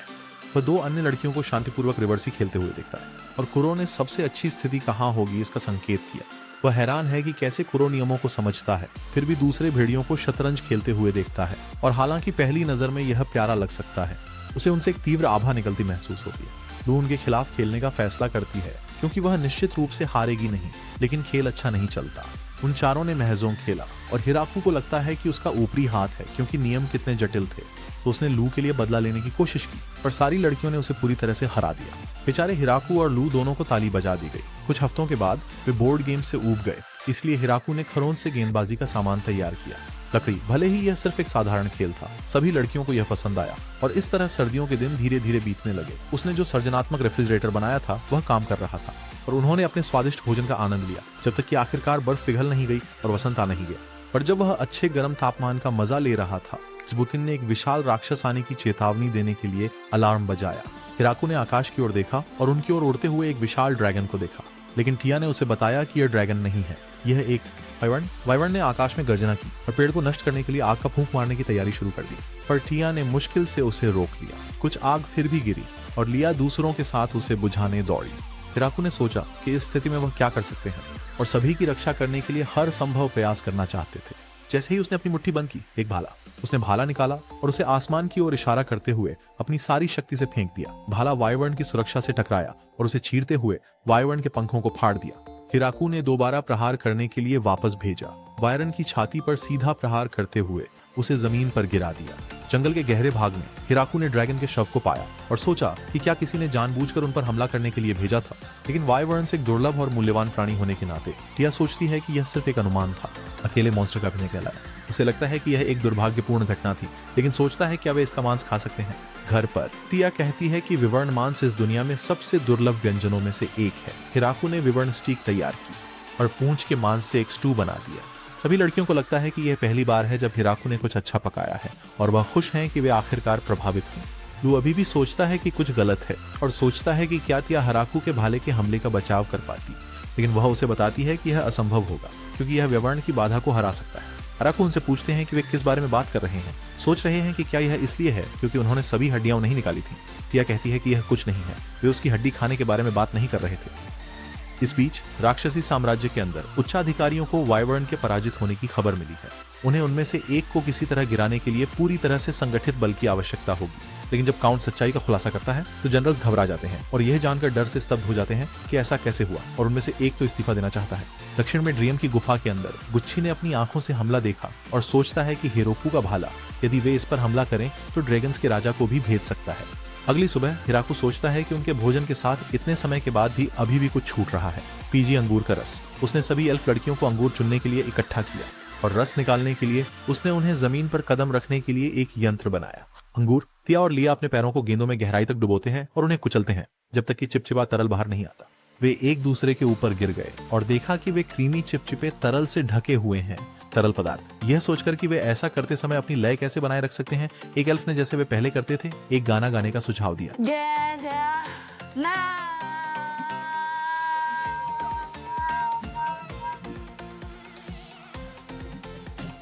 वह 2 अन्य लड़कियों को शांतिपूर्वक रिवर्सी खेलते हुए देखता है और कुरो ने सबसे अच्छी स्थिति कहाँ होगी इसका संकेत किया। वह हैरान है कि कैसे कुरो नियमों को समझता है, फिर भी दूसरे भेड़ियों को शतरंज खेलते हुए देखता है और हालांकि पहली नजर में यह प्यारा लग सकता है, उसे उनसे एक तीव्र आभा निकलती महसूस होती है। लू उनके खिलाफ खेलने का फैसला करती है क्योंकि वह निश्चित रूप से हारेगी नहीं, लेकिन खेल अच्छा नहीं चलता। उन चारों ने महजों खेला और हिराकू को लगता है कि उसका ऊपरी हाथ है क्योंकि नियम कितने जटिल थे। तो उसने लू के लिए बदला लेने की कोशिश की, पर सारी लड़कियों ने उसे पूरी तरह से हरा दिया। बेचारे हिराकू और लू दोनों को ताली बजा दी गई। कुछ हफ्तों के बाद वे बोर्ड गेम से ऊब गए, इसलिए हिराकू ने खरोंच से गेंदबाजी का सामान तैयार किया। लकड़ी, भले ही यह सिर्फ एक साधारण खेल था, सभी लड़कियों को यह पसंद आया और इस तरह सर्दियों के दिन धीरे धीरे बीतने लगे। उसने जो सर्जनात्मक रेफ्रिजरेटर बनाया था वह काम कर रहा था और उन्होंने अपने स्वादिष्ट भोजन का आनंद लिया, जब तक कि आखिरकार बर्फ पिघल नहीं गई और वसंत आ नहीं गया। पर जब वह अच्छे गर्म तापमान का मजा ले रहा था, स्पुतिन ने एक विशाल राक्षस आने की चेतावनी देने के लिए अलार्म बजाया। हिराकू ने आकाश की ओर देखा और उनकी ओर उड़ते हुए एक विशाल ड्रैगन को देखा, लेकिन टिया ने उसे बताया कि यह ड्रैगन नहीं है, यह एक वाइवर्न। वाइवर्न ने आकाश में गर्जना की और पेड़ को नष्ट करने के लिए आग का फूंक मारने की तैयारी शुरू कर दी, पर टिया ने मुश्किल से उसे रोक लिया। कुछ आग फिर भी गिरी और लिया दूसरों के साथ उसे बुझाने दौड़ी। हिराकू ने सोचा कि इस स्थिति में वह क्या कर सकते हैं और सभी की रक्षा करने के लिए हर संभव प्रयास करना चाहते थे। जैसे ही उसने अपनी मुट्ठी बंद की, एक भाला, उसने भाला निकाला और उसे आसमान की ओर इशारा करते हुए अपनी सारी शक्ति से फेंक दिया। भाला वाइवर्न की सुरक्षा से टकराया और उसे चीरते हुए वाइवर्न के पंखों को फाड़ दिया। हिराकू ने दोबारा प्रहार करने के लिए वापस भेजा। वाइवर्न की छाती पर सीधा प्रहार करते हुए उसे जमीन पर गिरा दिया। जंगल के गहरे भाग में हिराकू ने ड्रैगन के शव को पाया और सोचा कि क्या किसी ने जानबूझकर उन पर हमला करने के लिए भेजा था, लेकिन वाइवर्न्स एक दुर्लभ और मूल्यवान प्राणी होने के नाते टिया सोचती है कि यह सिर्फ एक अनुमान था, अकेले मॉन्स्टर का भी नहीं कहलाया। उसे लगता है कि यह एक दुर्भाग्यपूर्ण घटना थी, लेकिन सोचता है क्या वे इसका मांस खा सकते हैं। घर पर टिया कहती है कि विवर्ण मांस इस दुनिया में सबसे दुर्लभ व्यंजनों में से एक है। हिराकू ने विवर्ण स्टीक तैयार की और पूंछ के मांस से एक स्टू बना दिया। सभी लड़कियों को लगता है कि यह पहली बार है जब हिराकू ने कुछ अच्छा पकाया है और वह खुश हैं कि वे आखिरकार प्रभावित हुए। लू अभी भी सोचता है कि कुछ गलत है और सोचता है कि क्या टिया हिराकू के भाले के हमले का बचाव कर पाती, लेकिन वह उसे बताती है कि यह असंभव होगा क्योंकि यह व्यवर्ण की बाधा को हरा सकता है। हिराकू उनसे पूछते हैं कि वे किस बारे में बात कर रहे हैं। सोच रहे हैं कि क्या यह इसलिए है क्योंकि उन्होंने सभी हड्डियां नहीं निकाली थी। टिया कहती है कि यह कुछ नहीं है, वे उसकी हड्डी खाने के बारे में बात नहीं कर रहे थे। इस बीच राक्षसी साम्राज्य के अंदर उच्चाधिकारियों को वाइवर्न के पराजित होने की खबर मिली है। उन्हें उनमें से एक को किसी तरह गिराने के लिए पूरी तरह से संगठित बल की आवश्यकता होगी, लेकिन जब काउंट सच्चाई का खुलासा करता है तो जनरल्स घबरा जाते हैं और यह जानकर डर से स्तब्ध हो जाते हैं कि ऐसा कैसे हुआ, और उनमें से एक तो इस्तीफा देना चाहता है। दक्षिण में ड्रीम की गुफा के अंदर गुच्छी ने अपनी आंखों से हमला देखा और सोचता है कि हिरोकू का भाला, यदि वे इस पर हमला करें तो ड्रैगन्स के राजा को भी भेज सकता है। अगली सुबह हिराकू सोचता है कि उनके भोजन के साथ इतने समय के बाद भी अभी भी कुछ छूट रहा है। पीजी अंगूर का रस। उसने सभी एल्फ लड़कियों को अंगूर चुनने के लिए इकट्ठा किया और रस निकालने के लिए उसने उन्हें जमीन पर कदम रखने के लिए एक यंत्र बनाया। अंगूर, टिया और लिया अपने पैरों को गेंदों में गहराई तक डुबोते हैं और उन्हें कुचलते हैं जब तक कि चिपचिपा तरल बाहर नहीं आता। वे एक दूसरे के ऊपर गिर गए और देखा कि वे क्रीमी चिपचिपे तरल से ढके हुए हैं। तरल पदार्थ। यह सोचकर कि वे ऐसा करते समय अपनी लय कैसे बनाए रख सकते हैं, एक एल्फ ने जैसे वे पहले करते थे एक गाना गाने का सुझाव दिया।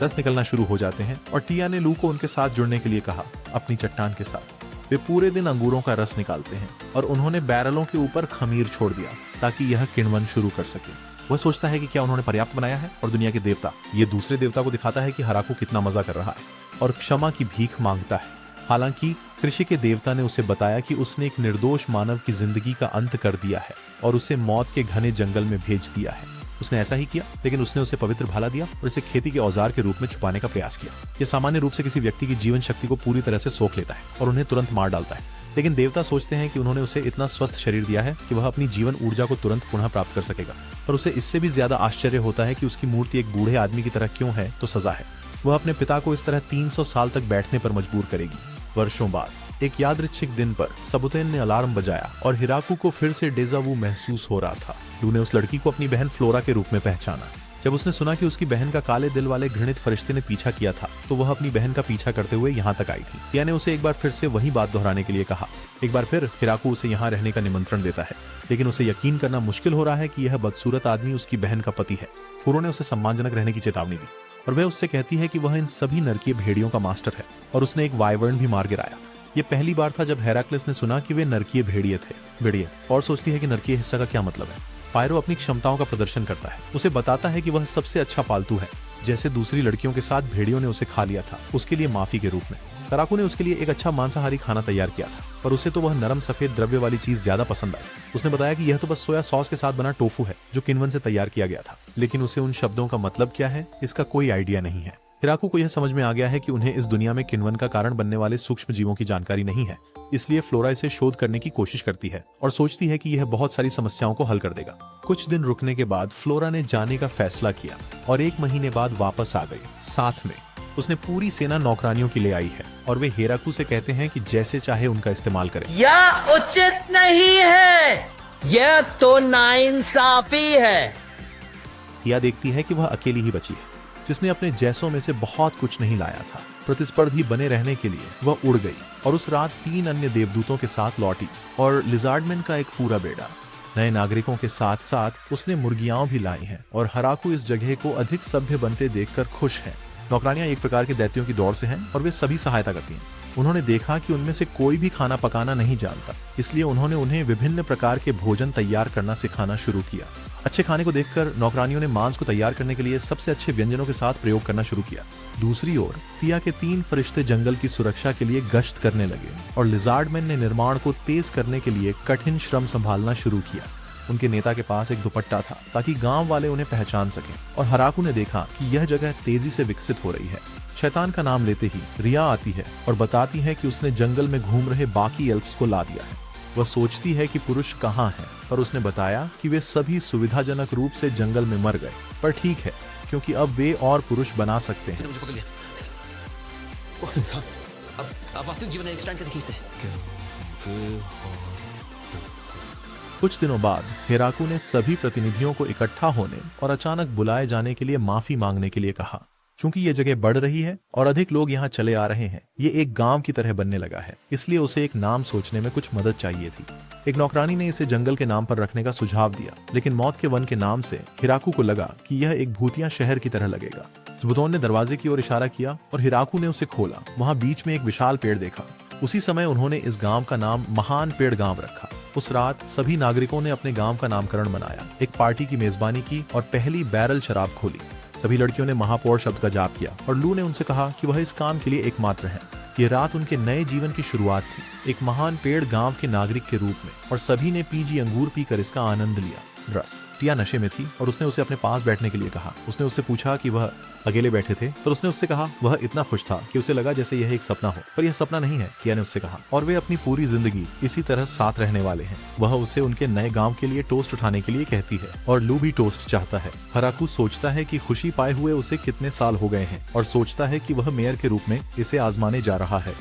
रस निकलना शुरू हो जाते हैं और टिया ने लू को उनके साथ जुड़ने के लिए कहा, अपनी चट्टान के साथ। वे पूरे दिन अंगूरों का रस निकालते हैं और उन्होंने बैरलों के ऊपर खमीर छोड़ दिया ताकि यह किण्वन शुरू कर सके। वह सोचता है कि क्या उन्होंने पर्याप्त बनाया है, और दुनिया के देवता, ये दूसरे देवता को दिखाता है कि हिराकू कितना मजा कर रहा है और क्षमा की भीख मांगता है। हालांकि कृषि के देवता ने उसे बताया कि उसने एक निर्दोष मानव की जिंदगी का अंत कर दिया है और उसे मौत के घने जंगल में भेज दिया है। उसने ऐसा ही किया, लेकिन उसने उसे पवित्र भाला दिया और इसे खेती के औजार के रूप में छुपाने का प्रयास किया। यह सामान्य रूप से किसी व्यक्ति की जीवन शक्ति को पूरी तरह से सोख लेता है और उन्हें तुरंत मार डालता है, लेकिन देवता सोचते हैं कि उन्होंने उसे इतना स्वस्थ शरीर दिया है कि वह अपनी जीवन ऊर्जा को तुरंत पुनः प्राप्त कर सकेगा। पर उसे इससे भी ज्यादा आश्चर्य होता है कि उसकी मूर्ति एक बूढ़े आदमी की तरह क्यों है, तो सजा है। वह अपने पिता को इस तरह 300 साल तक बैठने पर मजबूर करेगी। वर्षों बाद एक यादृच्छिक दिन पर सबुतेन ने अलार्म बजाया और हिराकू को फिर से डेजा वू महसूस हो रहा था। लू ने उस लड़की को अपनी बहन फ्लोरा के रूप में पहचाना। जब उसने सुना कि उसकी बहन का काले दिल वाले घृणित फरिश्ते ने पीछा किया था, तो वह अपनी बहन का पीछा करते हुए यहाँ तक आई थी। टिया ने उसे एक बार फिर से वही बात दोहराने के लिए कहा। एक बार फिर हिराकू उसे यहाँ रहने का निमंत्रण देता है, लेकिन उसे यकीन करना मुश्किल हो रहा है कि यह बदसूरत आदमी उसकी बहन का पति है। फुरो ने उसे सम्मानजनक रहने की चेतावनी दी और वह उससे कहती है कि वह इन सभी नरकीय भेड़ियों का मास्टर है और उसने एक वाइवर्न भी मार गिराया। ये पहली बार था जब हेराक्लिस ने सुना कि वे नरकीय भेड़िए थे। भेड़िए, और सोचती है कि नरकीय हिस्सा का क्या मतलब है। पायरो अपनी क्षमताओं का प्रदर्शन करता है। उसे बताता है कि वह सबसे अच्छा पालतू है, जैसे दूसरी लड़कियों के साथ भेड़ियों ने उसे खा लिया था, उसके लिए माफी के रूप में। कराकू ने उसके लिए एक अच्छा मांसाहारी खाना तैयार किया था, पर उसे तो वह नरम सफेद द्रव्य वाली चीज ज्यादा पसंद आई। उसने बताया कि यह तो बस सोया सॉस के साथ बना टोफू है जो किण्वन से तैयार किया गया था, लेकिन उसे उन शब्दों का मतलब क्या है इसका कोई आइडिया नहीं है। हिराकू को यह समझ में आ गया है कि उन्हें इस दुनिया में किण्वन का कारण बनने वाले सूक्ष्म जीवों की जानकारी नहीं है, इसलिए फ्लोरा इसे शोध करने की कोशिश करती है और सोचती है कि यह बहुत सारी समस्याओं को हल कर देगा। कुछ दिन रुकने के बाद फ्लोरा ने जाने का फैसला किया और 1 महीने बाद वापस आ गई। साथ में उसने पूरी सेना नौकरानियों की ले आई है और वे हिराकू से कहते हैं कि जैसे चाहे उनका इस्तेमाल करें। यह उचित नहीं है, यह तो नाइंसाफी है। हिया देखती है कि वह अकेली ही बची है, जिसने अपने जैसों में से बहुत कुछ नहीं लाया था। प्रतिस्पर्धी बने रहने के लिए वह उड़ गई और उस रात 3 अन्य देवदूतों के साथ लौटी और लिजार्डमैन का एक पूरा बेड़ा। नए नागरिकों के साथ साथ उसने मुर्गियां भी लाई हैं और हिराकू इस जगह को अधिक सभ्य बनते देखकर खुश है। नौकरानियां एक प्रकार के दैत्यों की दौड़ से हैं और वे सभी सहायता करती हैं। उन्होंने देखा कि उनमें से कोई भी खाना पकाना नहीं जानता, इसलिए उन्होंने उन्हें विभिन्न प्रकार के भोजन तैयार करना सिखाना शुरू किया। अच्छे खाने को देखकर नौकरानियों ने मांस को तैयार करने के लिए सबसे अच्छे व्यंजनों के साथ प्रयोग करना शुरू किया। दूसरी ओर थिया के 3 फरिश्ते जंगल की सुरक्षा के लिए गश्त करने लगे और लिजार्डमैन ने निर्माण को तेज करने के लिए कठिन श्रम संभालना शुरू किया। उनके नेता के पास एक दुपट्टा था ताकि गांव वाले उन्हें पहचान सकें और हिराकू ने देखा कि यह जगह तेजी से विकसित हो रही है। शैतान का नाम लेते ही रिया आती है और बताती है कि उसने जंगल में घूम रहे बाकी एल्फ्स को ला दिया है। वह सोचती है कि पुरुष कहाँ हैं, पर उसने बताया कि वे सभी सुविधाजनक रूप से जंगल में मर गए। पर ठीक है, क्योंकि अब वे और पुरुष बना सकते हैं। मुझे पकड़ लिया। अब वास्तविक जीवन में एक स्टैंड कैसे खींचते हैं? कुछ दिनों बाद हिराकू ने सभी प्रतिनिधियों को इकट्ठा होने और अचानक बुलाए जाने के लिए माफी मांगने के लिए कहा। चूंकि ये जगह बढ़ रही है और अधिक लोग यहाँ चले आ रहे हैं, ये एक गांव की तरह बनने लगा है, इसलिए उसे एक नाम सोचने में कुछ मदद चाहिए थी। एक नौकरानी ने इसे जंगल के नाम पर रखने का सुझाव दिया, लेकिन मौत के वन के नाम से हिराकू को लगा कि यह एक भूतिया शहर की तरह लगेगा। ज़बूतोन ने दरवाजे की ओर इशारा किया और हिराकू ने उसे खोला। वहाँ बीच में एक विशाल पेड़ देखा। उसी समय उन्होंने इस गांव का नाम महान पेड़ गांव रखा। उस रात सभी नागरिकों ने अपने गांव का नामकरण मनाया, एक पार्टी की मेजबानी की और पहली बैरल शराब खोली। सभी लड़कियों ने महापौर शब्द का जाप किया और लू ने उनसे कहा कि वह इस काम के लिए एकमात्र है। ये रात उनके नए जीवन की शुरुआत थी, एक महान पेड़ गांव के नागरिक के रूप में, और सभी ने पीजी अंगूर पीकर इसका आनंद लिया। रस टिया नशे में थी और उसने उसे अपने पास बैठने के लिए कहा। उसने उससे पूछा कि वह अकेले बैठे थे, पर उसने उससे कहा वह इतना खुश था कि उसे लगा जैसे यह एक सपना हो, पर यह सपना नहीं है, टिया ने उससे कहा, और वे अपनी पूरी जिंदगी इसी तरह साथ रहने वाले हैं। वह उसे उनके नए गांव के लिए टोस्ट उठाने के लिए कहती है और लू भी टोस्ट चाहता है। हिराकू सोचता है कि खुशी पाए हुए उसे कितने साल हो गए हैं और सोचता है कि वह मेयर के रूप में इसे आजमाने जा रहा है।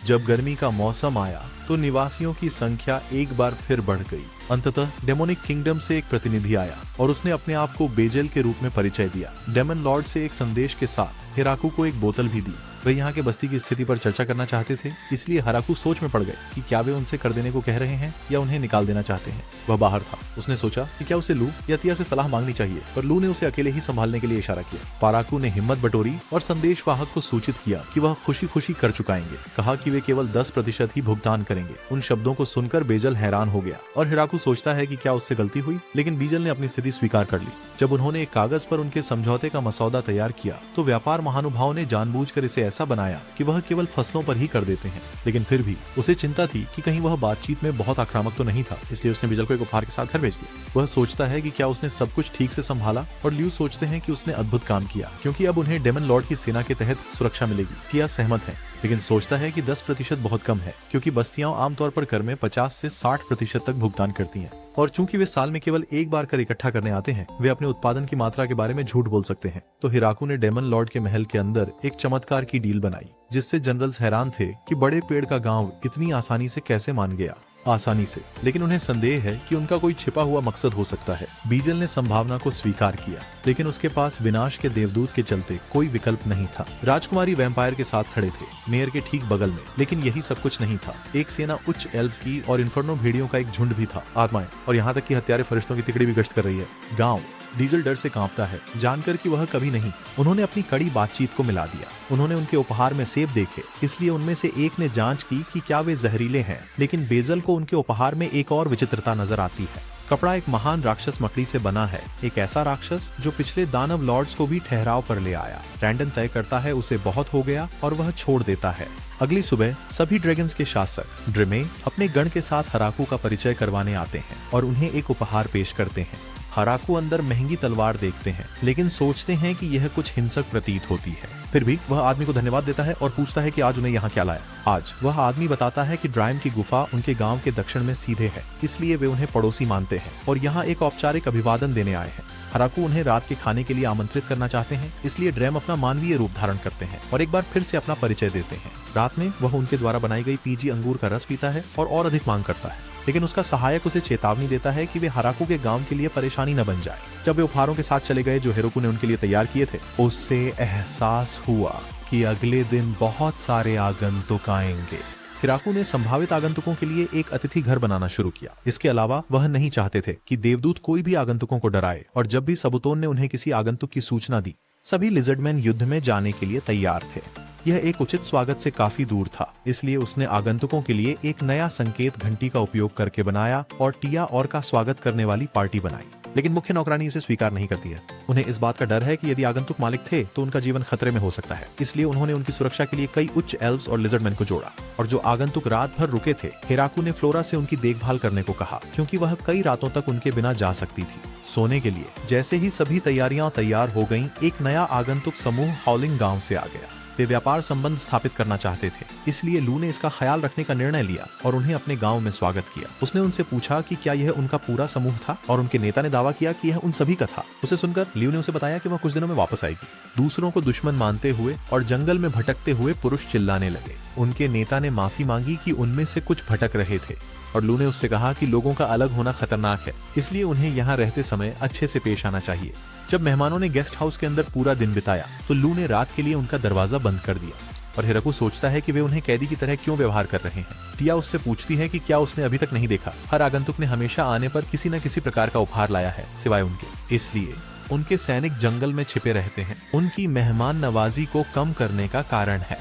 जब गर्मी का मौसम आया तो निवासियों की संख्या एक बार फिर बढ़ गई। अंततः डेमोनिक किंगडम से एक प्रतिनिधि आया और उसने अपने आप को बेजेल के रूप में परिचय दिया। डेमन लॉर्ड से एक संदेश के साथ हिराकू को एक बोतल भी दी। वे यहाँ के बस्ती की स्थिति पर चर्चा करना चाहते थे, इसलिए हिराकू सोच में पड़ गए कि क्या वे उनसे कर देने को कह रहे हैं या उन्हें निकाल देना चाहते हैं। वह बाहर था। उसने सोचा कि क्या उसे लू या तिया से सलाह मांगनी चाहिए, पर लू ने उसे अकेले ही संभालने के लिए इशारा किया। पाराकू ने हिम्मत बटोरी और संदेशवाहक को सूचित किया कि वह खुशी खुशी कर चुकाएंगे। कहा कि वे केवल 10% ही भुगतान करेंगे। उन शब्दों को सुनकर बेजल हैरान हो गया और हिराकू सोचता है कि क्या उससे गलती हुई, लेकिन बीजल ने अपनी स्थिति स्वीकार कर ली। जब उन्होंने एक कागज पर उनके समझौते का मसौदा तैयार किया तो व्यापार महानुभाव ने जानबूझकर इसे ऐसा बनाया कि वह केवल फसलों पर ही कर देते हैं। लेकिन फिर भी उसे चिंता थी कि कहीं वह बातचीत में बहुत आक्रामक तो नहीं था, इसलिए उसने बीजल को एक उपहार के साथ घर भेज दिया। वह सोचता है कि क्या उसने सब कुछ ठीक से संभाला, और ल्यू सोचते हैं कि उसने अद्भुत काम किया, क्योंकि अब उन्हें डेमन लॉर्ड की सेना के तहत सुरक्षा मिलेगी। टिया सहमत है, लेकिन सोचता है कि 10% बहुत कम है, क्योंकि बस्तियां आमतौर पर कर में 50 से 60% तक भुगतान करती हैं, और चूंकि वे साल में केवल एक बार कर इकट्ठा करने आते हैं, वे अपने उत्पादन की मात्रा के बारे में झूठ बोल सकते हैं। तो हिराकू ने डेमन लॉर्ड के महल के अंदर एक चमत्कार की डील बनाई, जिससे जनरल्स हैरान थे कि बड़े पेड़ का गांव इतनी आसानी से कैसे मान गया। आसानी से, लेकिन उन्हें संदेह है कि उनका कोई छिपा हुआ मकसद हो सकता है। बीजल ने संभावना को स्वीकार किया, लेकिन उसके पास विनाश के देवदूत के चलते कोई विकल्प नहीं था। राजकुमारी वैम्पायर के साथ खड़े थे, मेयर के ठीक बगल में, लेकिन यही सब कुछ नहीं था। एक सेना उच्च एल्व्स की और इन्फर्नो भेड़ियों का एक झुंड भी था, आत्माएं, और यहाँ तक कि हत्यारे फरिश्तों की तिकड़ी भी गश्त कर रही है। गाँव डीजल डर से कांपता है, जानकर कि वह कभी नहीं। उन्होंने अपनी कड़ी बातचीत को मिला दिया। उन्होंने उनके उपहार में सेब देखे, इसलिए उनमें से एक ने जांच की कि क्या वे जहरीले हैं, लेकिन बेजल को उनके उपहार में एक और विचित्रता नजर आती है। कपड़ा एक महान राक्षस मकड़ी से बना है, एक ऐसा राक्षस जो पिछले दानव लॉर्ड्स को भी ठहराव पर ले आया। रैंडन तय करता है उसे बहुत हो गया और वह छोड़ देता है। अगली सुबह सभी ड्रैगन्स के शासक ड्रिमे अपने गण के साथ हिराकू का परिचय करवाने आते हैं और उन्हें एक उपहार पेश करते हैं। हराकू अंदर महंगी तलवार देखते हैं, लेकिन सोचते हैं कि यह कुछ हिंसक प्रतीत होती है। फिर भी वह आदमी को धन्यवाद देता है और पूछता है कि आज उन्हें यहाँ क्या लाया। आज वह आदमी बताता है कि ड्राइम की गुफा उनके गांव के दक्षिण में सीधे है, इसलिए वे उन्हें पड़ोसी मानते हैं और यहाँ एक औपचारिक अभिवादन देने आए हैं। हराकू उन्हें रात के खाने के लिए आमंत्रित करना चाहते हैं, इसलिए ड्रैम अपना मानवीय रूप धारण करते हैं और एक बार फिर से अपना परिचय देते हैं। रात में वह उनके द्वारा बनाई गई पीजी अंगूर का रस पीता है और अधिक मांग करता है, लेकिन उसका सहायक उसे चेतावनी देता है कि वे हराकू के गांव के लिए परेशानी न बन जाए। जब वे उपहारों के साथ चले गए जो हिरोकू ने उनके लिए तैयार किए थे, उससे एहसास हुआ कि अगले दिन बहुत सारे आगंतुक आएंगे। हिराकू ने संभावित आगंतुकों के लिए एक अतिथि घर बनाना शुरू किया। इसके अलावा वह नहीं चाहते थे कि देवदूत कोई भी आगंतुकों को डराए, और जब भी सबुतोन ने उन्हें किसी आगंतुक की सूचना दी, सभी लिजर्डमैन युद्ध में जाने के लिए तैयार थे। यह एक उचित स्वागत से काफी दूर था, इसलिए उसने आगंतुकों के लिए एक नया संकेत घंटी का उपयोग करके बनाया और टिया और का स्वागत करने वाली पार्टी बनाई। लेकिन मुख्य नौकरानी इसे स्वीकार नहीं करती है। उन्हें इस बात का डर है कि यदि आगंतुक मालिक थे तो उनका जीवन खतरे में हो सकता है, इसलिए उन्होंने उनकी सुरक्षा के लिए कई उच्च एल्व्स और लिजर्डमैन को जोड़ा। और जो आगंतुक रात भर रुके थे, हिराकू ने फ्लोरा से उनकी देखभाल करने को कहा, क्योंकि वह कई रातों तक उनके बिना जा सकती थी सोने के लिए। जैसे ही सभी तैयारियां तैयार हो गईं, एक नया आगंतुक समूह हॉलिंग गांव से आ गया। वे व्यापार संबंध स्थापित करना चाहते थे, इसलिए लू ने इसका ख्याल रखने का निर्णय लिया और उन्हें अपने गांव में स्वागत किया। उसने उनसे पूछा कि क्या यह उनका पूरा समूह था, और उनके नेता ने दावा किया कि यह उन सभी का था। उसे सुनकर ल्यू ने उसे बताया कि वह कुछ दिनों में वापस आएगी। दूसरों को दुश्मन मानते हुए और जंगल में भटकते हुए पुरुष चिल्लाने लगे। उनके नेता ने माफी मांगी कि उनमें से कुछ भटक रहे थे, और लू ने उससे कहा कि लोगों का अलग होना खतरनाक है, इसलिए उन्हें यहाँ रहते समय अच्छे से पेश आना चाहिए। जब मेहमानों ने गेस्ट हाउस के अंदर पूरा दिन बिताया तो लू ने रात के लिए उनका दरवाजा बंद कर दिया, और हिराकू सोचता है कि वे उन्हें कैदी की तरह क्यों व्यवहार कर रहे हैं। टिया उससे पूछती है कि क्या उसने अभी तक नहीं देखा, हर आगंतुक ने हमेशा आने पर किसी न किसी प्रकार का उपहार लाया है सिवाय उनके, इसलिए उनके सैनिक जंगल में छिपे रहते हैं। उनकी मेहमान नवाजी को कम करने का कारण है।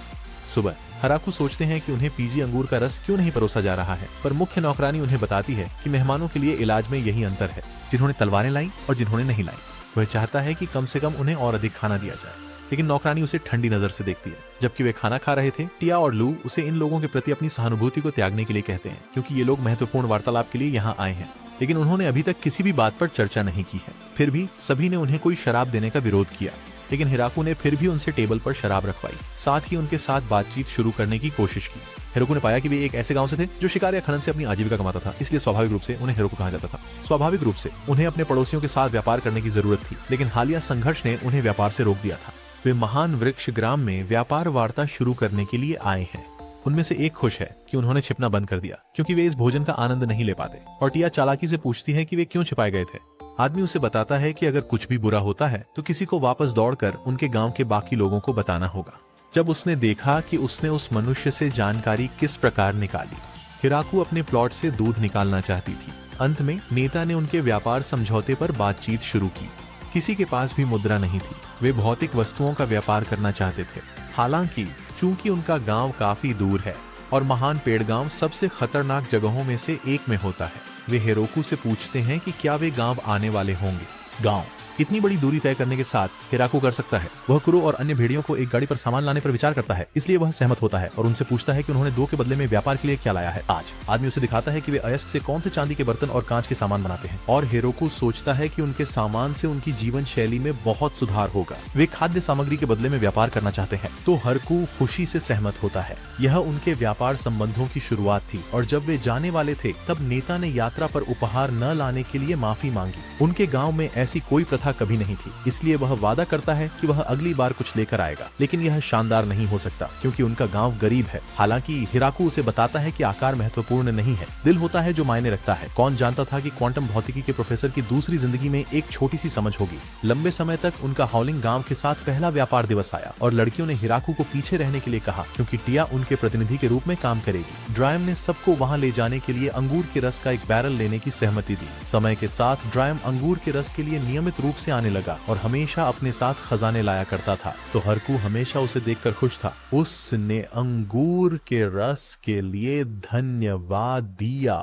सुबह हराकू सोचते हैं कि उन्हें पीजी अंगूर का रस क्यों नहीं परोसा जा रहा है, पर मुख्य नौकरानी उन्हें बताती है कि मेहमानों के लिए इलाज में यही अंतर है, जिन्होंने तलवारें लाई और जिन्होंने नहीं लाई। वह चाहता है कि कम से कम उन्हें और अधिक खाना दिया जाए, लेकिन नौकरानी उसे ठंडी नजर से देखती है। जबकि वे खाना खा रहे थे, टिया और लू उसे इन लोगों के प्रति अपनी सहानुभूति को त्यागने के लिए कहते हैं, क्योंकि ये लोग महत्वपूर्ण वार्तालाप के लिए यहाँ आए हैं। लेकिन उन्होंने अभी तक किसी भी बात पर चर्चा नहीं की है। फिर भी सभी ने उन्हें कोई शराब देने का विरोध किया, लेकिन हिराकू ने फिर भी उनसे टेबल पर शराब रखवाई, साथ ही उनके साथ बातचीत शुरू करने की कोशिश की। हिराकू ने पाया कि वे एक ऐसे गांव से थे जो शिकार या खनन से अपनी आजीविका कमाता था, इसलिए स्वाभाविक रूप से उन्हें हिराकू कहा जाता था। स्वाभाविक रूप से उन्हें अपने पड़ोसियों के साथ व्यापार करने की जरूरत थी, लेकिन हालिया संघर्ष ने उन्हें व्यापार से रोक दिया था। वे महान वृक्ष ग्राम में व्यापार वार्ता शुरू करने के लिए आए हैं। उनमें से एक खुश है कि उन्होंने छिपना बंद कर दिया, क्योंकि वे इस भोजन का आनंद नहीं ले पाते, और टिया चालाकी से पूछती है कि वे क्यों छिपाए गए थे। आदमी उसे बताता है कि अगर कुछ भी बुरा होता है तो किसी को वापस दौड़कर उनके गांव के बाकी लोगों को बताना होगा। जब उसने देखा कि उसने उस मनुष्य से जानकारी किस प्रकार निकाली, हिराकू अपने प्लॉट से दूध निकालना चाहती थी। अंत में नेता ने उनके व्यापार समझौते पर बातचीत शुरू की। किसी के पास भी मुद्रा नहीं थी, वे भौतिक वस्तुओं का व्यापार करना चाहते थे। हालांकि चूंकि उनका गांव काफी दूर है और महान पेड़ गांव सबसे खतरनाक जगहों में से एक में होता है, वे हिराकू से पूछते हैं कि क्या वे गांव आने वाले होंगे। गांव इतनी बड़ी दूरी तय करने के साथ हिराकू कर सकता है। वह कुरो और अन्य भेड़ियों को एक गाड़ी पर सामान लाने पर विचार करता है, इसलिए वह सहमत होता है और उनसे पूछता है कि उन्होंने दो के बदले में व्यापार के लिए क्या लाया है। आज आदमी उसे दिखाता है कि वे अयस्क से कौन से चांदी के बर्तन और कांच के सामान बनाते हैं, और हिराकू सोचता है कि उनके सामान से उनकी जीवन शैली में बहुत सुधार होगा। वे खाद्य सामग्री के बदले में व्यापार करना चाहते हैं, तो हिराकू खुशी से सहमत होता है। यह उनके व्यापार संबंधों की शुरुआत थी, और जब वे जाने वाले थे तब नेता ने यात्रा पर उपहार न लाने के लिए माफी मांगी। उनके गाँव में ऐसी कोई प्रथा कभी नहीं थी, इसलिए वह वादा करता है कि वह अगली बार कुछ लेकर आएगा, लेकिन यह शानदार नहीं हो सकता क्योंकि उनका गांव गरीब है। हालांकि हिराकू उसे बताता है कि आकार महत्वपूर्ण नहीं है, दिल होता है जो मायने रखता है। कौन जानता था कि क्वांटम भौतिकी के प्रोफेसर की दूसरी जिंदगी में एक छोटी सी समझ होगी। लंबे समय तक उनका हॉलिंग गांव के साथ पहला व्यापार दिवस आया, और लड़कियों ने हिराकू को पीछे रहने के लिए कहा, क्योंकि टिया उनके प्रतिनिधि के रूप में काम करेगी। ड्रायम ने सबको वहां ले जाने के लिए अंगूर के रस का एक बैरल लेने की सहमति दी। समय के साथ ड्रायम अंगूर के रस के लिए नियमित रूप से आने लगा और हमेशा अपने साथ खजाने लाया करता था, तो हिराकू हमेशा उसे देखकर खुश था। उसने अंगूर के रस के लिए धन्यवाद दिया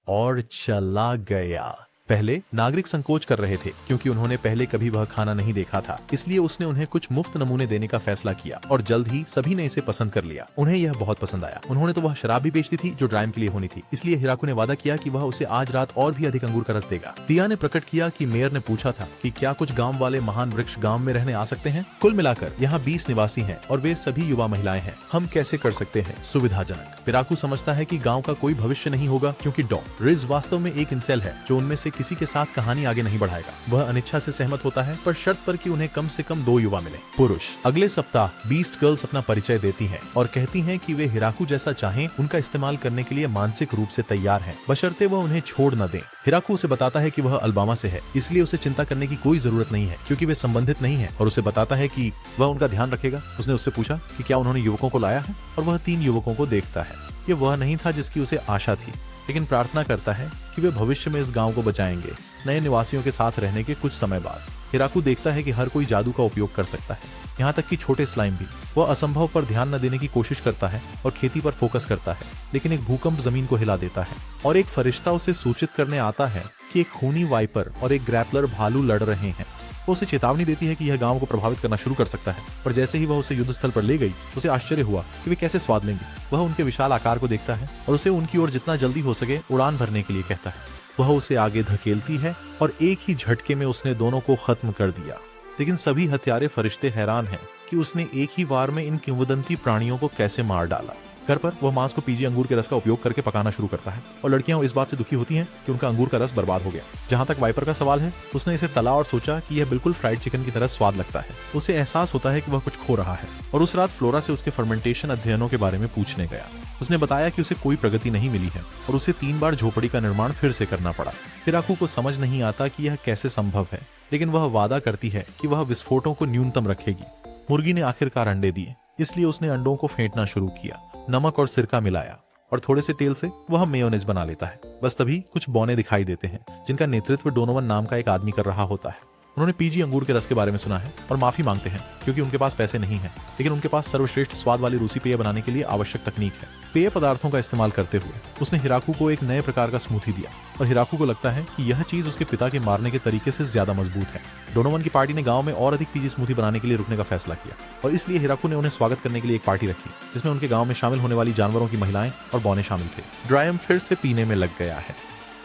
और चला गया। पहले नागरिक संकोच कर रहे थे क्योंकि उन्होंने पहले कभी वह खाना नहीं देखा था, इसलिए उसने उन्हें कुछ मुफ्त नमूने देने का फैसला किया और जल्द ही सभी ने इसे पसंद कर लिया। उन्हें यह बहुत पसंद आया। उन्होंने तो वह शराब भी बेच दी थी जो ड्राइम के लिए होनी थी, इसलिए हिराकू ने वादा किया कि वह उसे आज रात और भी अधिक अंगूर का रस देगा। तिया ने प्रकट किया कि मेयर ने पूछा था कि क्या कुछ गांव वाले महान वृक्ष गांव में रहने आ सकते हैं। कुल मिलाकर यहाँ 20 निवासी हैं और वे सभी युवा महिलाएं हैं। हम कैसे कर सकते हैं सुविधाजनक। हिराकू समझता है कि गांव का कोई भविष्य नहीं होगा क्योंकि डॉन रिज वास्तव में एक इंसेल है जो उनमें से किसी के साथ कहानी आगे नहीं बढ़ाएगा। वह अनिच्छा से सहमत होता है पर शर्त पर कि उन्हें कम से कम 2 युवा मिले। पुरुष अगले सप्ताह बीस्ट गर्ल्स अपना परिचय देती हैं और कहती हैं कि वे हिराकू जैसा चाहें उनका इस्तेमाल करने के लिए मानसिक रूप से तैयार हैं, बशर्ते वह उन्हें छोड़ न दें। हिराकू उसे बताता है कि वह अलबामा से है, इसलिए उसे चिंता करने की कोई जरूरत नहीं है क्योंकि वे संबंधित नहीं है, और उसे बताता है कि वह उनका ध्यान रखेगा। उसने उससे पूछा कि क्या उन्होंने युवकों को लाया है और वह 3 युवकों को देखता है। ये वह नहीं था जिसकी उसे आशा थी, लेकिन प्रार्थना करता है कि वे भविष्य में इस गांव को बचाएंगे नए निवासियों के साथ रहने के कुछ समय बाद। हिराकू देखता है कि हर कोई जादू का उपयोग कर सकता है, यहाँ तक कि छोटे स्लाइम भी। वह असंभव पर ध्यान न देने की कोशिश करता है और खेती पर फोकस करता है, लेकिन एक भूकंप जमीन को हिला देता है और एक फरिश्ता उसे सूचित करने आता है कि एक खूनी वाइपर और एक ग्रैपलर भालू लड़ रहे हैं। वो उसे चेतावनी देती है कि यह गांव को प्रभावित करना शुरू कर सकता है, पर जैसे ही वह उसे युद्ध स्थल पर ले गई, उसे आश्चर्य हुआ कि वे कैसे स्वाद लेंगे। वह उनके विशाल आकार को देखता है और उसे उनकी ओर जितना जल्दी हो सके उड़ान भरने के लिए कहता है। वह उसे आगे धकेलती है और एक ही झटके में उसने दोनों को खत्म कर दिया। लेकिन सभी हत्यारे फरिश्ते हैरान हैं कि उसने एक ही वार में इन किंवदंती प्राणियों को कैसे मार डाला। घर पर वह मांस को पीजी अंगूर के रस का उपयोग करके पकाना शुरू करता है और लड़कियां इस बात से दुखी होती हैं कि उनका अंगूर का रस बर्बाद हो गया। जहां तक वाइपर का सवाल है, उसने इसे तला और सोचा कि यह बिल्कुल फ्राइड चिकन की तरह स्वाद लगता है। उसे एहसास होता है कि वह कुछ खो रहा है और उस रात फ्लोरा से उसके फर्मेंटेशन अध्ययनों के बारे में पूछने गया। उसने बताया कि उसे कोई प्रगति नहीं मिली है और उसे 3 बार झोपड़ी का निर्माण फिर से करना पड़ा। हिराकू को समझ नहीं आता कि यह कैसे संभव है, लेकिन वह वादा करती है कि वह विस्फोटों को न्यूनतम रखेगी। मुर्गी ने आखिरकार अंडे दिए, इसलिए उसने अंडों को फेंटना शुरू किया, नमक और सिरका मिलाया और थोड़े से तेल से वह मेयोनेज बना लेता है। बस तभी कुछ बौने दिखाई देते हैं जिनका नेतृत्व डोनोवन नाम का एक आदमी कर रहा होता है। उन्होंने पीजी अंगूर के रस के बारे में सुना है और माफी मांगते हैं क्योंकि उनके पास पैसे नहीं हैं, लेकिन उनके पास सर्वश्रेष्ठ स्वाद वाली रूसी पेय बनाने के लिए आवश्यक तकनीक है। पेय पदार्थों का इस्तेमाल करते हुए उसने हिराकू को एक नए प्रकार का स्मूथी दिया और हिराकू को लगता है कि यह चीज उसके पिता के मारने के तरीके से ज्यादा मजबूत है। डोनोवन की पार्टी ने गांव में और अधिक पीजी स्मूथी बनाने के लिए रुकने का फैसला किया और इसलिए हिराकू ने उन्हें स्वागत करने के लिए एक पार्टी रखी जिसमें उनके गांव में शामिल होने वाली जानवरों की महिलाएं और बौने शामिल थे। ड्रायम फिर से पीने में लग गया है।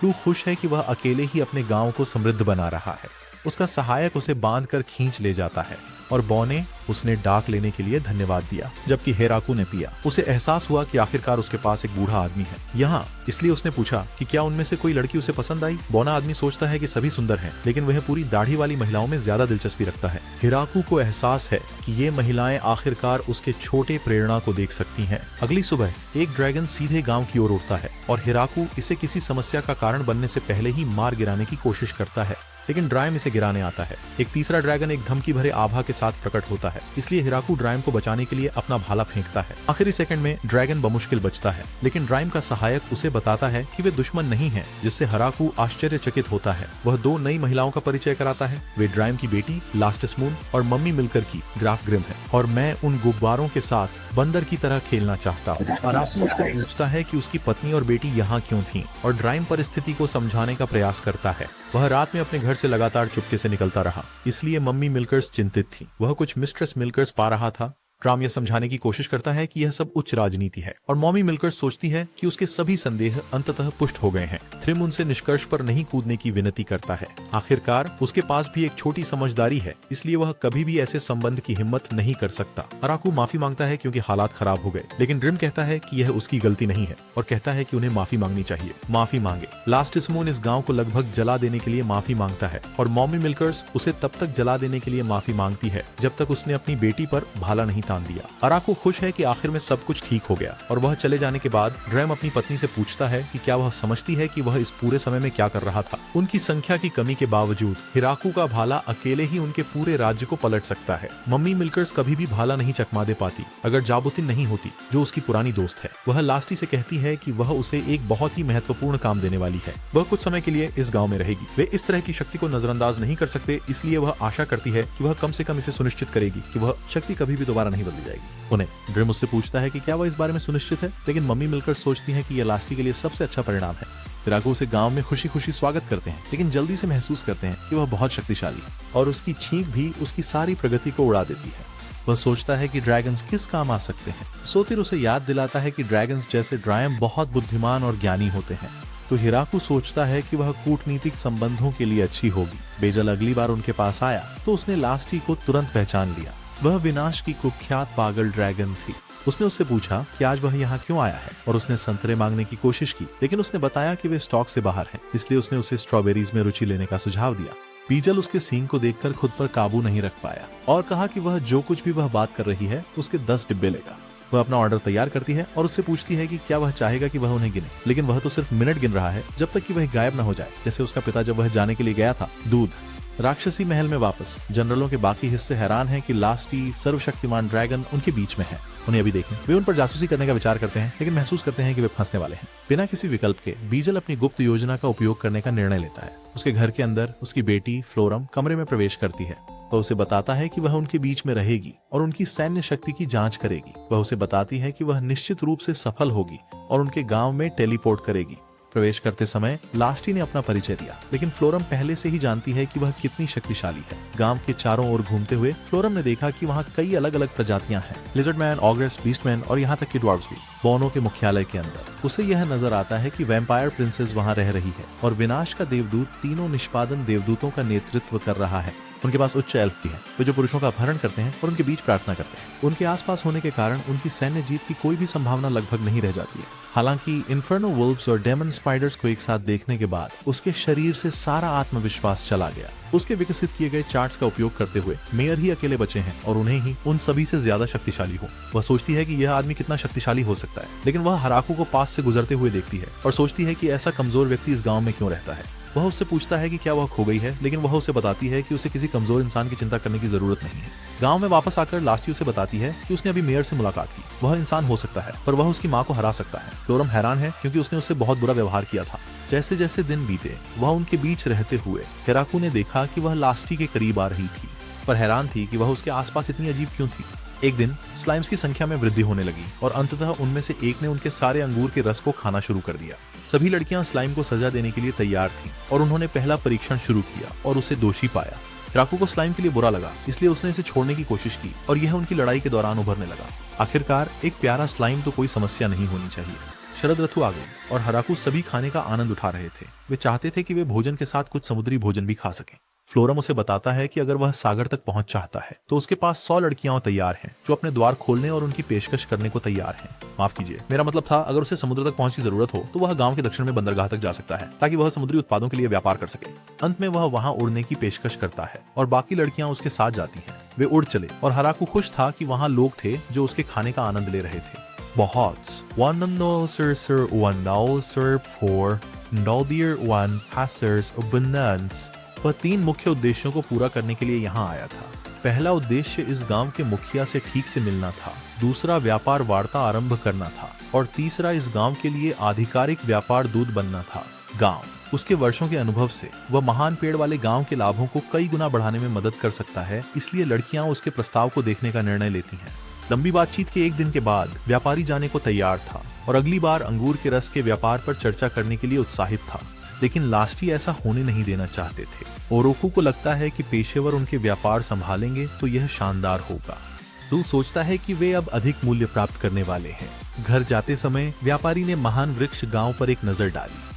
लू खुश है कि वह अकेले ही अपने गांव को समृद्ध बना रहा है। उसका सहायक उसे बांध कर खींच ले जाता है और बौने उसने डाक लेने के लिए धन्यवाद दिया, जबकि हिराकू ने पिया। उसे एहसास हुआ कि आखिरकार उसके पास एक बूढ़ा आदमी है यहाँ, इसलिए उसने पूछा कि क्या उनमें से कोई लड़की उसे पसंद आई। बौना आदमी सोचता है कि सभी सुंदर हैं, लेकिन वह पूरी दाढ़ी वाली महिलाओं में ज्यादा दिलचस्पी रखता है। हिराकू को एहसास है कि ये महिलाएं आखिरकार उसके छोटे प्रेरणा को देख सकती हैं। अगली सुबह एक ड्रैगन सीधे गांव की ओर उड़ता है और हिराकू इसे किसी समस्या का कारण बनने से पहले ही मार गिराने की कोशिश करता है, लेकिन ड्राइम इसे गिराने आता है। एक तीसरा ड्रैगन एक धमकी भरे आभा के साथ प्रकट होता है, इसलिए हिराकू ड्राइम को बचाने के लिए अपना भाला फेंकता है। आखिरी सेकंड में ड्रैगन बमुश्किल बचता है, लेकिन ड्राइम का सहायक उसे बताता है कि वे दुश्मन नहीं हैं, जिससे हिराकू आश्चर्यचकित होता है। वह 2 नई महिलाओं का परिचय कराता है। वे ड्राइम की बेटी लास्टिस मून और मम्मी मिलकर की ग्राफ ग्रिम है और मैं उन गुब्बारों के साथ बंदर की तरह खेलना चाहता हूँ। हिराकू उससे पूछता है कि उसकी पत्नी और बेटी यहाँ क्यों थीं और ड्राइम परिस्थिति को समझाने का प्रयास करता है। वह रात में अपने घर से लगातार चुपके से निकलता रहा, इसलिए मम्मी मिल्कर्स चिंतित थी। वह कुछ मिस्ट्रेस मिल्कर्स पा रहा था। ड्राम यह समझाने की कोशिश करता है कि यह सब उच्च राजनीति है और मॉमी मिल्कर्स सोचती है कि उसके सभी संदेह अंततः पुष्ट हो गए हैं। थ्रिम उनसे निष्कर्ष पर नहीं कूदने की विनती करता है। आखिरकार उसके पास भी एक छोटी समझदारी है, इसलिए वह कभी भी ऐसे संबंध की हिम्मत नहीं कर सकता। हिराकू माफी मांगता है क्योंकि हालात खराब हो गए, लेकिन ड्रिम कहता है कि यह उसकी गलती नहीं है और कहता है कि उन्हें माफी मांगनी चाहिए। माफी मांगे। लास्टिस मून इस गांव को लगभग जला देने के लिए माफी मांगता है और मॉमी मिल्कर्स उसे तब तक जला देने के लिए माफी मांगती है जब तक उसने अपनी बेटी पर भाला नहीं तान दिया। हिराकू खुश है कि आखिर में सब कुछ ठीक हो गया और वह चले जाने के बाद ड्रैम अपनी पत्नी से पूछता है कि क्या वह समझती है कि वह इस पूरे समय में क्या कर रहा था। उनकी संख्या की कमी के बावजूद हिराकू का भाला अकेले ही उनके पूरे राज्य को पलट सकता है। मम्मी मिल्कर्स कभी भी भाला नहीं चकमा दे पाती अगर जाबुतिन नहीं होती, जो उसकी पुरानी दोस्त है। वह लास्टी से कहती है कि वह उसे एक बहुत ही महत्वपूर्ण काम देने वाली है। वह कुछ समय के लिए इस गाँव में रहेगी। वे इस तरह की शक्ति को नजरअंदाज नहीं कर सकते, इसलिए वह आशा करती है कि वह कम से कम इसे सुनिश्चित करेगी कि वह शक्ति कभी भी दोबारा नहीं नहीं बदली जाएगी। उन्हें ड्रीम उससे पूछता है कि क्या वह इस बारे में सुनिश्चित है, लेकिन मम्मी मिलकर सोचती है कि यह लास्टी के लिए सबसे अच्छा परिणाम है। हिराको उसे गांव में खुशी खुशी स्वागत करते हैं, लेकिन जल्दी से महसूस करते हैं कि वह बहुत शक्तिशाली है और उसकी छींक भी उसकी सारी प्रगति को उड़ा देती है। वह सोचता है कि ड्रैगन्स किस काम आ सकते हैं। सोतिर उसे याद दिलाता है कि ड्रैगन्स जैसे ड्रायम बहुत बुद्धिमान और ज्ञानी होते हैं। तो हिराको सोचता है कि वह कूटनीतिक संबंधों के लिए अच्छी होगी। बेजल अगली बार उनके पास आया तो उसने लास्टी को तुरंत पहचान लिया। वह विनाश की कुख्यात पागल ड्रैगन थी। उसने उससे पूछा कि आज वह यहाँ क्यों आया है और उसने संतरे मांगने की कोशिश की, लेकिन उसने बताया कि वे स्टॉक से बाहर हैं, इसलिए उसने उसे स्ट्रॉबेरीज में रुचि लेने का सुझाव दिया। बीजल उसके सींग को देखकर खुद पर काबू नहीं रख पाया और कहा कि वह जो कुछ भी वह बात कर रही है उसके 10 डिब्बे लेगा। वह अपना ऑर्डर तैयार करती है और उससे पूछती है कि क्या वह चाहेगा कि वह उन्हें गिने, लेकिन वह तो सिर्फ मिनट गिन रहा है जब तक कि वह गायब न हो जाए, जैसे उसका पिता जब वह जाने के लिए गया था। दूध। राक्षसी महल में वापस जनरलों के बाकी हिस्से हैरान हैं कि लास्टी सर्वशक्तिमान ड्रैगन उनके बीच में है। उन्हें अभी देखें। वे उन पर जासूसी करने का विचार करते हैं, लेकिन महसूस करते हैं कि वे फंसने वाले हैं। बिना किसी विकल्प के बीजल अपनी गुप्त योजना का उपयोग करने का निर्णय लेता है। उसके घर के अंदर उसकी बेटी फ्लोरम कमरे में प्रवेश करती है। वह उसे बताता है कि वह उनके बीच में रहेगी और उनकी सैन्य शक्ति की जांच करेगी। वह उसे बताती है कि वह निश्चित रूप से सफल होगी और उनके गांव में टेलीपोर्ट करेगी। प्रवेश करते समय लास्टी ने अपना परिचय दिया, लेकिन फ्लोरम पहले से ही जानती है कि वह कितनी शक्तिशाली है। गांव के चारों ओर घूमते हुए फ्लोरम ने देखा कि वहाँ कई अलग अलग प्रजातियां हैं, लिजर्डमैन, ऑग्रेस, बीस्टमैन और यहाँ तक कि ड्वार्फ्स भी। बोनो के मुख्यालय के अंदर उसे यह नजर आता है कि वैम्पायर प्रिंसेस वहाँ रह रही है और विनाश का देवदूत तीनों निष्पादन देवदूतों का नेतृत्व कर रहा है। उनके पास उच्च एल्फ भी है, वे जो पुरुषों का अपहरण करते हैं और उनके बीच प्रार्थना करते हैं। उनके आसपास होने के कारण उनकी सैन्य जीत की कोई भी संभावना लगभग नहीं रह जाती है। हालांकि इन्फर्नो वुल्व्स और डेमन स्पाइडर्स को एक साथ देखने के बाद उसके शरीर से सारा आत्मविश्वास चला गया। उसके विकसित किए गए चार्ट्स का उपयोग करते हुए मेयर ही अकेले बचे हैं और उन्हें ही उन सभी से ज्यादा शक्तिशाली हो। वह सोचती है कि यह आदमी कितना शक्तिशाली हो सकता है, लेकिन वह हिराको को पास से गुजरते हुए देखती है और सोचती है कि ऐसा कमजोर व्यक्ति इस गाँव में क्यों रहता है। वह उससे पूछता है कि क्या वह खो गई है, लेकिन वह उसे बताती है कि उसे किसी कमजोर इंसान की चिंता करने की जरूरत नहीं है। गांव में वापस आकर लास्टी उसे बताती है कि उसने अभी मेयर से मुलाकात की। वह इंसान हो सकता है, पर वह उसकी माँ को हरा सकता है। फ्लोरम हैरान है क्योंकि उसने उससे बहुत बुरा व्यवहार किया था। जैसे जैसे दिन बीते, वह उनके बीच रहते हुए हिराको ने देखा कि वह लास्टी के करीब आ रही थी, पर हैरान थी कि वह उसके आसपास इतनी अजीब क्यों थी। एक दिन स्लाइम्स की संख्या में वृद्धि होने लगी और अंततः उनमें से एक ने उनके सारे अंगूर के रस को खाना शुरू कर दिया। सभी लड़कियां स्लाइम को सजा देने के लिए तैयार थीं और उन्होंने पहला परीक्षण शुरू किया और उसे दोषी पाया। हिराको को स्लाइम के लिए बुरा लगा, इसलिए उसने इसे छोड़ने की कोशिश की और यह उनकी लड़ाई के दौरान उभरने लगा। आखिरकार एक प्यारा स्लाइम तो कोई समस्या नहीं होनी चाहिए। शरद ऋतु आ गई और हिराको सभी खाने का आनंद उठा रहे थे। वे चाहते थे कि वे भोजन के साथ कुछ समुद्री भोजन भी खा सकें। फ्लोरम उसे बताता है कि अगर वह सागर तक पहुंच चाहता है तो उसके पास 100 लड़कियां तैयार हैं जो अपने द्वार खोलने और उनकी पेशकश करने को तैयार हैं। माफ कीजिए, मेरा मतलब था अगर उसे समुद्र तक पहुंच की जरूरत हो तो वह गांव के दक्षिण में बंदरगाह तक जा सकता है ताकि वह समुद्री उत्पादों के लिए व्यापार कर सके। अंत में वह वहां उड़ने की पेशकश करता है और बाकी लड़कियां उसके साथ जाती हैं। वे उड़ चले और हिराको खुश था कि वहां लोग थे जो उसके खाने का आनंद ले रहे थे। बहुत वह 3 मुख्य उद्देश्यों को पूरा करने के लिए यहाँ आया था। पहला उद्देश्य इस गांव के मुखिया से ठीक से मिलना था, दूसरा व्यापार वार्ता आरंभ करना था और तीसरा इस गांव के लिए आधिकारिक व्यापार दूत बनना था। गांव उसके वर्षों के अनुभव से वह महान पेड़ वाले गांव के लाभों को कई गुना बढ़ाने में मदद कर सकता है, इसलिए लड़कियां उसके प्रस्ताव को देखने का निर्णय लेती हैं। लंबी बातचीत के एक दिन के बाद व्यापारी जाने को तैयार था और अगली बार अंगूर के रस के व्यापार पर चर्चा करने के लिए उत्साहित था, लेकिन लास्टी ऐसा होने नहीं देना चाहते थे। ओरोकू को लगता है कि पेशेवर उनके व्यापार संभालेंगे तो यह शानदार होगा। रू सोचता है कि वे अब अधिक मूल्य प्राप्त करने वाले हैं। घर जाते समय व्यापारी ने महान वृक्ष गांव पर एक नजर डाली।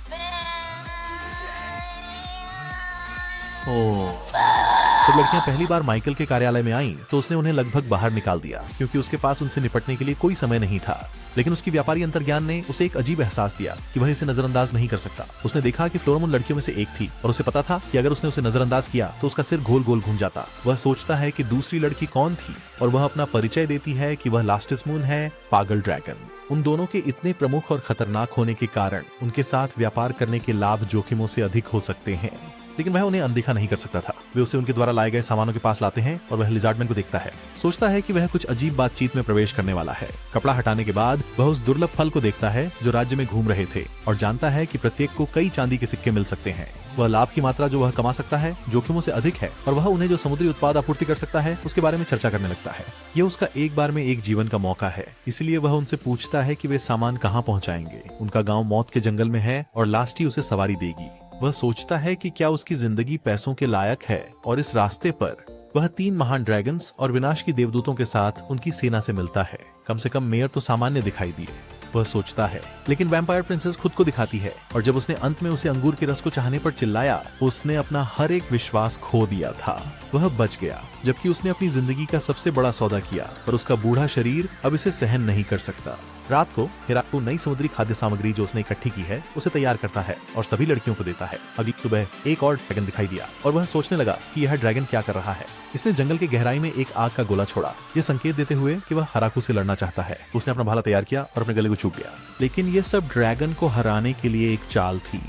जब लड़कियां पहली बार माइकल के कार्यालय में आईं, तो उसने उन्हें लगभग बाहर निकाल दिया क्योंकि उसके पास उनसे निपटने के लिए कोई समय नहीं था। लेकिन उसकी व्यापारी अंतर्ज्ञान ने उसे एक अजीब एहसास दिया कि वह इसे नजरअंदाज नहीं कर सकता। उसने देखा कि फ्लोरम उन लड़कियों में से एक थी और उसे पता था कि अगर उसने उसे नजरअंदाज किया तो उसका सिर गोल गोल घूम जाता। वह सोचता है कि दूसरी लड़की कौन थी और वह अपना परिचय देती है कि वह लास्टिस मून है, पागल ड्रैगन। उन दोनों के इतने प्रमुख और खतरनाक होने के कारण उनके साथ व्यापार करने के लाभ जोखिमों से अधिक हो सकते हैं, लेकिन वह उन्हें अनदेखा नहीं कर सकता था। वे उसे उनके द्वारा लाए गए सामानों के पास लाते हैं और वह लिजार्डमैन को देखता है। सोचता है कि वह कुछ अजीब बातचीत में प्रवेश करने वाला है। कपड़ा हटाने के बाद वह उस दुर्लभ फल को देखता है जो राज्य में घूम रहे थे और जानता है कि प्रत्येक को कई चांदी के सिक्के मिल सकते हैं। वह लाभ की मात्रा जो वह कमा सकता है जोखिमों से अधिक है, और वह उन्हें जो समुद्री उत्पाद आपूर्ति कर सकता है उसके बारे में चर्चा करने लगता है। यह उसका एक बार में एक जीवन का मौका है, इसलिए वह उनसे पूछता है कि वे सामान कहाँ पहुँचाएंगे। उनका गाँव मौत के जंगल में है और लास्टी उसे सवारी देगी। वह सोचता है कि क्या उसकी जिंदगी पैसों के लायक है, और इस रास्ते पर वह 3 महान ड्रैगन्स और विनाश की देवदूतों के साथ उनकी सेना से मिलता है। कम से कम मेयर तो सामान्य दिखाई दिए, वह सोचता है, लेकिन वैम्पायर प्रिंसेस खुद को दिखाती है, और जब उसने अंत में उसे अंगूर के रस को चाहने पर चिल्लाया, उसने अपना हर एक विश्वास खो दिया था। वह बच गया, जबकि उसने अपनी जिंदगी का सबसे बड़ा सौदा किया, पर उसका बूढ़ा शरीर अब इसे सहन नहीं कर सकता। रात को हिराकू नई समुद्री खाद्य सामग्री जो उसने इकट्ठी की है उसे तैयार करता है और सभी लड़कियों को देता है। अगली सुबह एक और ड्रैगन दिखाई दिया, और वह सोचने लगा कि यह ड्रैगन क्या कर रहा है। इसने जंगल के गहराई में एक आग का गोला छोड़ा, ये संकेत देते हुए कि वह हिराकू से लड़ना चाहता है। उसने अपना भाला तैयार किया और अपने गले को चूक गया, लेकिन ये सब ड्रैगन को हराने के लिए एक चाल थी।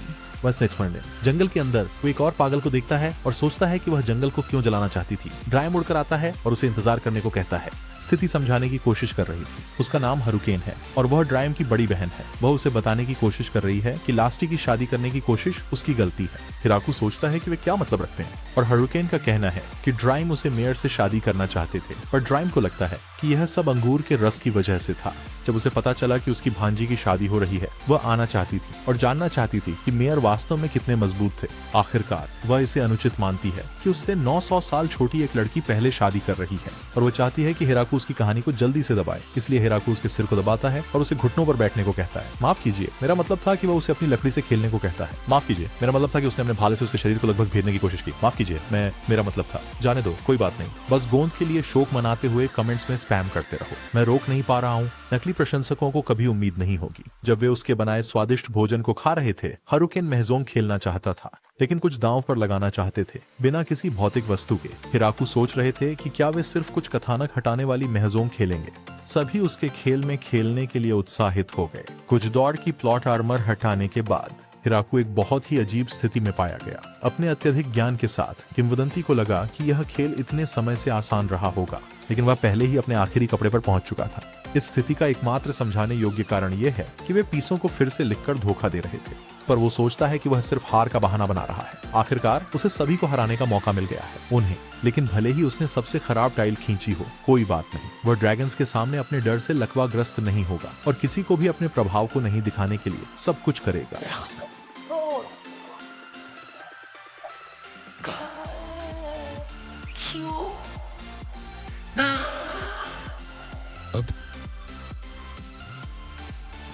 बस जंगल के अंदर वो एक और पागल को देखता है और सोचता है कि वह जंगल को क्यों जलाना चाहती थी। ड्राइम उड़कर आता है और उसे इंतजार करने को कहता है। स्थिति समझाने की कोशिश कर रही थी। उसका नाम हरुकेन है और वह ड्राइम की बड़ी बहन है। वह उसे बताने की कोशिश कर रही है कि लास्टी की शादी करने की कोशिश उसकी गलती है। हिराकू सोचता है कि वे क्या मतलब रखते हैं, और हरुकेन का कहना है कि ड्राइम उसे मेयर से शादी करना चाहते थे, पर ड्राइम को लगता है कि यह सब अंगूर के रस की वजह से था। जब उसे पता चला कि उसकी भांजी की शादी हो रही है, वह आना चाहती थी और जानना चाहती थी कि मेयर वास्तव में कितने मजबूत थे। आखिरकार वह इसे अनुचित मानती है कि उससे 900 साल छोटी एक लड़की पहले शादी कर रही है, और वो चाहती है कि हिराकू उसकी कहानी को जल्दी से दबाए। इसलिए हिराकू उसके सिर को दबाता है और उसे घुटनों पर बैठने को कहता है। माफ कीजिए, मेरा मतलब था कि वह उसे अपनी लकड़ी से खेलने को कहता है। माफ कीजिए, मेरा मतलब था कि उसने अपने भाले से उसके शरीर को लगभग भेदने की कोशिश की। माफ कीजिए, मेरा मतलब था। जाने दो, कोई बात नहीं। बस गोंद के लिए शोक मनाते हुए कमेंट्स में स्पैम करते रहो। मैं रोक नहीं पा रहा हूँ। नकली प्रशंसकों को कभी उम्मीद नहीं होगी। जब वे उसके बनाए स्वादिष्ट भोजन को खा रहे थे, हरुकेन महजोंग खेलना चाहता था, लेकिन कुछ दांव पर लगाना चाहते थे, बिना किसी भौतिक वस्तु के। हिराकू सोच रहे थे कि क्या वे सिर्फ कुछ कथानक हटाने वाली महजोंग खेलेंगे। सभी उसके खेल में खेलने के लिए उत्साहित हो गए। कुछ दौड़ की प्लॉट आर्मर हटाने के बाद हिराकू एक बहुत ही अजीब स्थिति में पाया गया। अपने अत्यधिक ज्ञान के साथ किंवदंती को लगा कि यह खेल इतने समय से आसान रहा होगा, लेकिन वह पहले ही अपने आखिरी कपड़े पर पहुंच चुका था। इस स्थिति का एकमात्र समझाने योग्य कारण यह है कि वे पीसों को फिर से लिखकर धोखा दे रहे थे, पर वो सोचता है कि वह सिर्फ हार का बहाना बना रहा है। आखिरकार उसे सभी को हराने का मौका मिल गया है, उन्हें। लेकिन भले ही उसने सबसे खराब टाइल खींची हो, कोई बात नहीं। वह ड्रैगन्स के सामने अपने डर से लकवाग्रस्त नहीं होगा और किसी को भी अपने प्रभाव को नहीं दिखाने के लिए सब कुछ करेगा।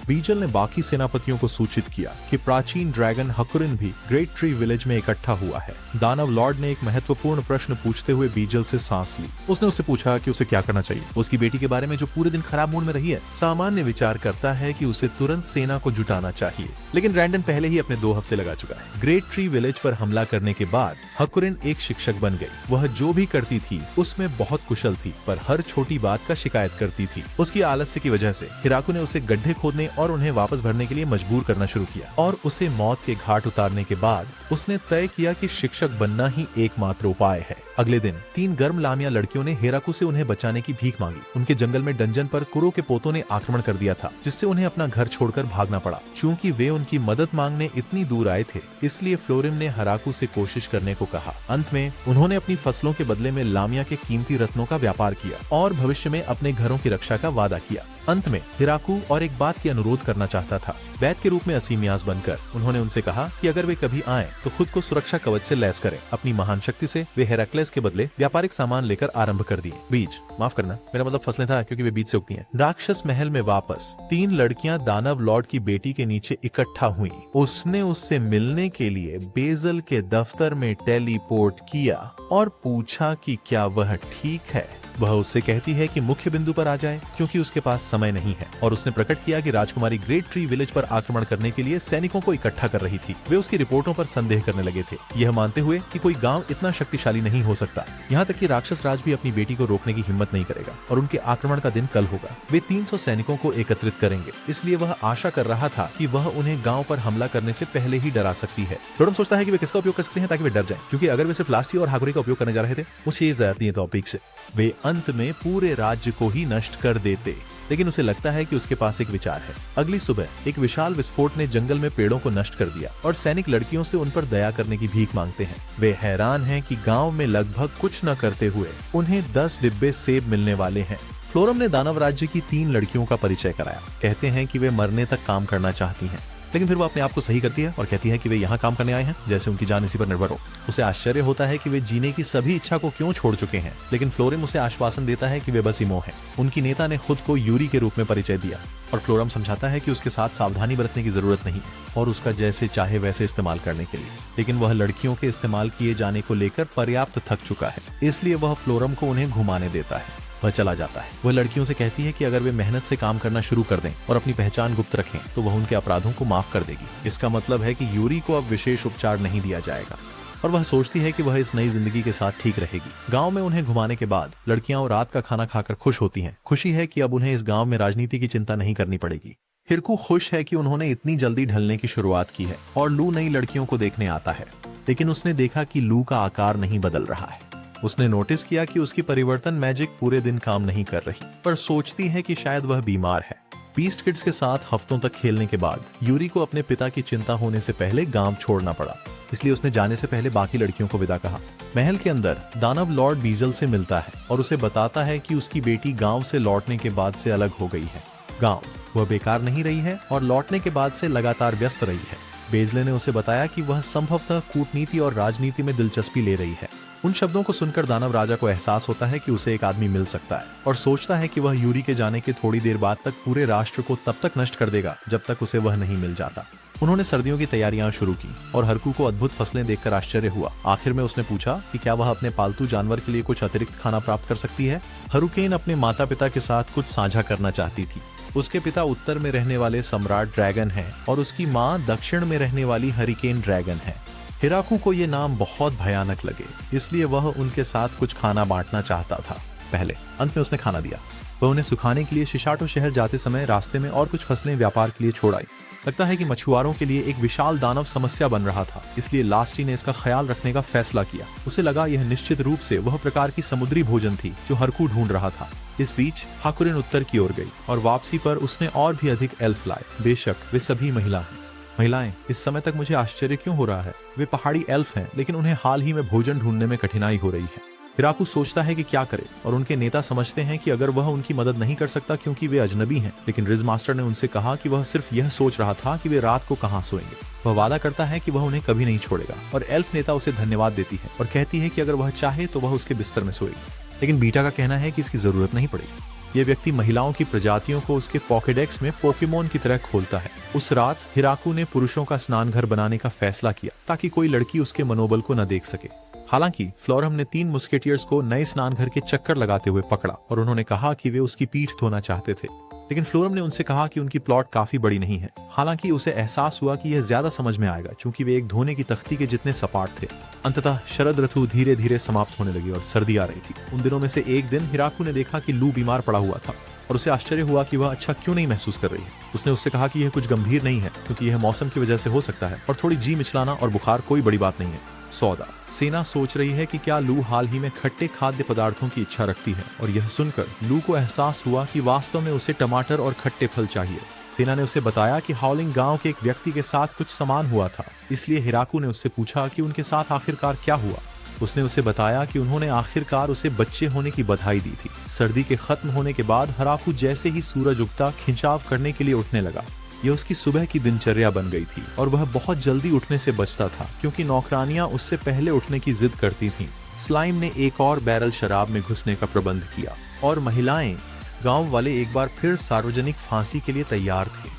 बीजल ने बाकी सेनापतियों को सूचित किया कि प्राचीन ड्रैगन हकुरिन भी ग्रेट ट्री विलेज में इकट्ठा हुआ है। दानव लॉर्ड ने एक महत्वपूर्ण प्रश्न पूछते हुए बीजल से सांस ली। उसने उससे पूछा कि उसे क्या करना चाहिए। उसकी बेटी के बारे में जो पूरे दिन खराब मूड में रही है। सामान्य विचार करता है कि उसे तुरंत सेना को जुटाना चाहिए, लेकिन रैंडन पहले ही अपने 2 हफ्ते लगा चुका है। ग्रेट ट्री विलेज पर हमला करने के बाद हकुरिन एक शिक्षक बन गई। वह जो भी करती थी उसमें बहुत कुशल थी, पर हर छोटी बात का शिकायत करती थी। उसकी आलस्य की वजह से हिराकू ने उसे गड्ढे खोदने और उन्हें वापस भरने के लिए मजबूर करना शुरू किया, और उसे मौत के घाट उतारने के बाद उसने तय किया कि शिक्षक बनना ही एकमात्र उपाय है। अगले दिन 3 गर्म लामिया लड़कियों ने हिराकू से उन्हें बचाने की भीख मांगी। उनके जंगल में डंजन पर कुरो के पोतों ने आक्रमण कर दिया था, जिससे उन्हें अपना घर छोड़कर भागना पड़ा। चूंकि वे उनकी मदद मांगने इतनी दूर आए थे, इसलिए फ्लोरिम ने हिराकू से कोशिश करने को कहा। अंत में उन्होंने अपनी फसलों के बदले में लामिया के कीमती रत्नों का व्यापार किया और भविष्य में अपने घरों की रक्षा का वादा किया। अंत में हिराकू और एक बात की अनुरोध करना चाहता था। वैद के रूप में असीमियास बनकर उन्होंने उनसे कहा कि अगर वे कभी आए तो खुद को सुरक्षा कवच से लैस करें। अपनी महान शक्ति से वे हेराक्लेस के बदले व्यापारिक सामान लेकर आरंभ कर दिए। बीज, माफ करना, मेरा मतलब फसलें था, क्योंकि वे बीज से उगती हैं। राक्षस महल में वापस 3 लड़कियां दानव लॉर्ड की बेटी के नीचे इकट्ठा हुई। उसने उससे मिलने के लिए बेजल के दफ्तर में टेलीपोर्ट किया और पूछा कि क्या वह ठीक है। वह उससे कहती है कि मुख्य बिंदु पर आ जाए, क्योंकि उसके पास समय नहीं है, और उसने प्रकट किया कि राजकुमारी ग्रेट ट्री विलेज पर आक्रमण करने के लिए सैनिकों को इकट्ठा कर रही थी। वे उसकी रिपोर्टों पर संदेह करने लगे थे, यह मानते हुए कि कोई गांव इतना शक्तिशाली नहीं हो सकता। यहाँ तक कि राक्षस राज भी अपनी बेटी को रोकने की हिम्मत नहीं करेगा, और उनके आक्रमण का दिन कल होगा। वे 300 सैनिकों को एकत्रित करेंगे, इसलिए वह आशा कर रहा था कि वह उन्हें गाँव पर हमला करने से पहले ही डरा सकती है। फ्लोरिम सोचता है कि वे किसका उपयोग कर सकते हैं ताकि वे डर जाएं, क्योंकि अगर वे सिर्फ लास्टी और हाकुरी का उपयोग करने जा रहे थे, उसे टॉपिक से वे अंत में पूरे राज्य को ही नष्ट कर देते। लेकिन उसे लगता है कि उसके पास एक विचार है। अगली सुबह एक विशाल विस्फोट ने जंगल में पेड़ों को नष्ट कर दिया और सैनिक लड़कियों से उन पर दया करने की भीख मांगते हैं। वे हैरान हैं कि गांव में लगभग कुछ न करते हुए उन्हें 10 डिब्बे सेब मिलने वाले हैं। फ्लोरम ने दानव राज्य की 3 लड़कियों का परिचय कराया। कहते हैं कि वे मरने तक काम करना चाहती हैं, लेकिन फिर वो अपने आप को सही करती है और कहती है कि वे यहाँ काम करने आए हैं, जैसे उनकी जान इसी पर निर्भर हो। उसे आश्चर्य होता है कि वे जीने की सभी इच्छा को क्यों छोड़ चुके हैं, लेकिन फ्लोरम उसे आश्वासन देता है कि वे बस इमो हैं। उनकी नेता ने खुद को यूरी के रूप में परिचय दिया और फ्लोरम समझाता है कि उसके साथ सावधानी बरतने की जरूरत नहीं है और उसका जैसे चाहे वैसे इस्तेमाल करने के लिए। लेकिन वह लड़कियों के इस्तेमाल किए जाने को लेकर पर्याप्त थक चुका है, इसलिए वह फ्लोरम को उन्हें घुमाने देता है। वह चला जाता है। वह लड़कियों से कहती है कि अगर वे मेहनत से काम करना शुरू कर दें और अपनी पहचान गुप्त रखें तो वह उनके अपराधों को माफ कर देगी। इसका मतलब है कि यूरी को अब विशेष उपचार नहीं दिया जाएगा और वह सोचती है कि वह इस नई जिंदगी के साथ ठीक रहेगी। गांव में उन्हें घुमाने के बाद लड़कियां रात का खाना खाकर खुश होती हैं। खुशी है कि अब उन्हें इस गांव में राजनीति की चिंता नहीं करनी पड़ेगी। हिरकू खुश है कि उन्होंने इतनी जल्दी ढलने की शुरुआत की है और लू नई लड़कियों को देखने आता है, लेकिन उसने देखा कि लू का आकार नहीं बदल रहा है। उसने नोटिस किया कि उसकी परिवर्तन मैजिक पूरे दिन काम नहीं कर रही, पर सोचती है कि शायद वह बीमार है। बीस्ट किड्स के साथ हफ्तों तक खेलने के बाद यूरी को अपने पिता की चिंता होने से पहले गांव छोड़ना पड़ा, इसलिए उसने जाने से पहले बाकी लड़कियों को विदा कहा। महल के अंदर दानव लॉर्ड बीजल से मिलता है और उसे बताता है कि उसकी बेटी गांव से लौटने के बाद से अलग हो गई है। गांव वह बेकार नहीं रही है और लौटने के बाद से लगातार व्यस्त रही है। बेजले ने उसे बताया कि वह संभवतः कूटनीति और राजनीति में दिलचस्पी ले रही है। उन शब्दों को सुनकर दानव राजा को एहसास होता है कि उसे एक आदमी मिल सकता है और सोचता है कि वह यूरी के जाने के थोड़ी देर बाद तक पूरे राष्ट्र को तब तक नष्ट कर देगा जब तक उसे वह नहीं मिल जाता। उन्होंने सर्दियों की तैयारियां शुरू की और हरकू को अद्भुत फसलें देखकर आश्चर्य हुआ। आखिर में उसने पूछा कि क्या वह अपने पालतू जानवर के लिए कुछ अतिरिक्त खाना प्राप्त कर सकती है। हरुकेन अपने माता पिता के साथ कुछ साझा करना चाहती थी। उसके पिता उत्तर में रहने वाले सम्राट ड्रैगन हैं और उसकी माँ दक्षिण में रहने वाली हरिकेन ड्रैगन है। हिराकू को ये नाम बहुत भयानक लगे, इसलिए वह उनके साथ कुछ खाना बांटना चाहता था। पहले अंत में उसने खाना दिया। वह उन्हें सुखाने के लिए शिशाटो शहर जाते समय रास्ते में और कुछ फसलें व्यापार के लिए छोड़ आई। लगता है कि मछुआरों के लिए एक विशाल दानव समस्या बन रहा था, इसलिए लास्टी ने इसका ख्याल रखने का फैसला किया। उसे लगा यह निश्चित रूप से वह प्रकार की समुद्री भोजन थी जो हरकू ढूंढ रहा था। इस बीच हाकुरिन उत्तर की ओर गई और वापसी पर उसने और भी अधिक एल्फ लाए। बेशक वे सभी महिलाएं। इस समय तक मुझे आश्चर्य क्यों हो रहा है, वे पहाड़ी एल्फ हैं, लेकिन उन्हें हाल ही में भोजन ढूंढने में कठिनाई हो रही है। हिराकू सोचता है कि क्या करे और उनके नेता समझते हैं कि अगर वह उनकी मदद नहीं कर सकता क्योंकि वे अजनबी हैं, लेकिन रिज मास्टर ने उनसे कहा कि वह सिर्फ यह सोच रहा था कि वे रात को कहां सोएंगे। वह वादा करता है कि वह उन्हें कभी नहीं छोड़ेगा और एल्फ नेता उसे धन्यवाद देती है और कहती है कि अगर वह चाहे तो वह उसके बिस्तर में सोएगी, लेकिन बीटा का कहना है कि इसकी जरूरत नहीं पड़ेगी। यह व्यक्ति महिलाओं की प्रजातियों को उसके पॉकेडेक्स में पोकेमोन की तरह खोलता है। उस रात हिराकू ने पुरुषों का स्नान घर बनाने का फैसला किया ताकि कोई लड़की उसके मनोबल को न देख सके। हालांकि फ्लोरम ने 3 मुस्केटियर्स को नए स्नान घर के चक्कर लगाते हुए पकड़ा और उन्होंने कहा कि वे उसकी पीठ धोना चाहते थे, लेकिन फ्लोरम ने उनसे कहा कि उनकी प्लॉट काफी बड़ी नहीं है। हालांकि उसे एहसास हुआ कि यह ज्यादा समझ में आएगा क्योंकि वे एक धोने की तख्ती के जितने सपाट थे। अंततः शरद ऋतु धीरे धीरे समाप्त होने लगी और सर्दी आ रही थी। उन दिनों में से एक दिन हिराकू ने देखा कि लू बीमार पड़ा हुआ था और उसे आश्चर्य हुआ कि वह अच्छा क्यों नहीं महसूस कर रही है। उसने उससे कहा कि यह कुछ गंभीर नहीं है क्योंकि यह मौसम की वजह से हो सकता है और थोड़ी जी मिचलाना और बुखार कोई बड़ी बात नहीं है। सौदा सेना सोच रही है कि क्या लू हाल ही में खट्टे खाद्य पदार्थों की इच्छा रखती है और यह सुनकर लू को एहसास हुआ कि वास्तव में उसे टमाटर और खट्टे फल चाहिए। सेना ने उसे बताया कि हाउलिंग गांव के एक व्यक्ति के साथ कुछ समान हुआ था, इसलिए हिराकू ने उससे पूछा कि उनके साथ आखिरकार क्या हुआ। उसने उसे बताया कि उन्होंने आखिरकार उसे बच्चे होने की बधाई दी थी। सर्दी के खत्म होने के बाद हिराकू जैसे ही सूरज उगता खिंचाव करने के लिए उठने लगा। यह उसकी सुबह की दिनचर्या बन गई थी और वह बहुत जल्दी उठने से बचता था क्योंकि नौकरानियां उससे पहले उठने की जिद करती थीं। स्लाइम ने एक और बैरल शराब में घुसने का प्रबंध किया और महिलाएं, गांव वाले एक बार फिर सार्वजनिक फांसी के लिए तैयार थे।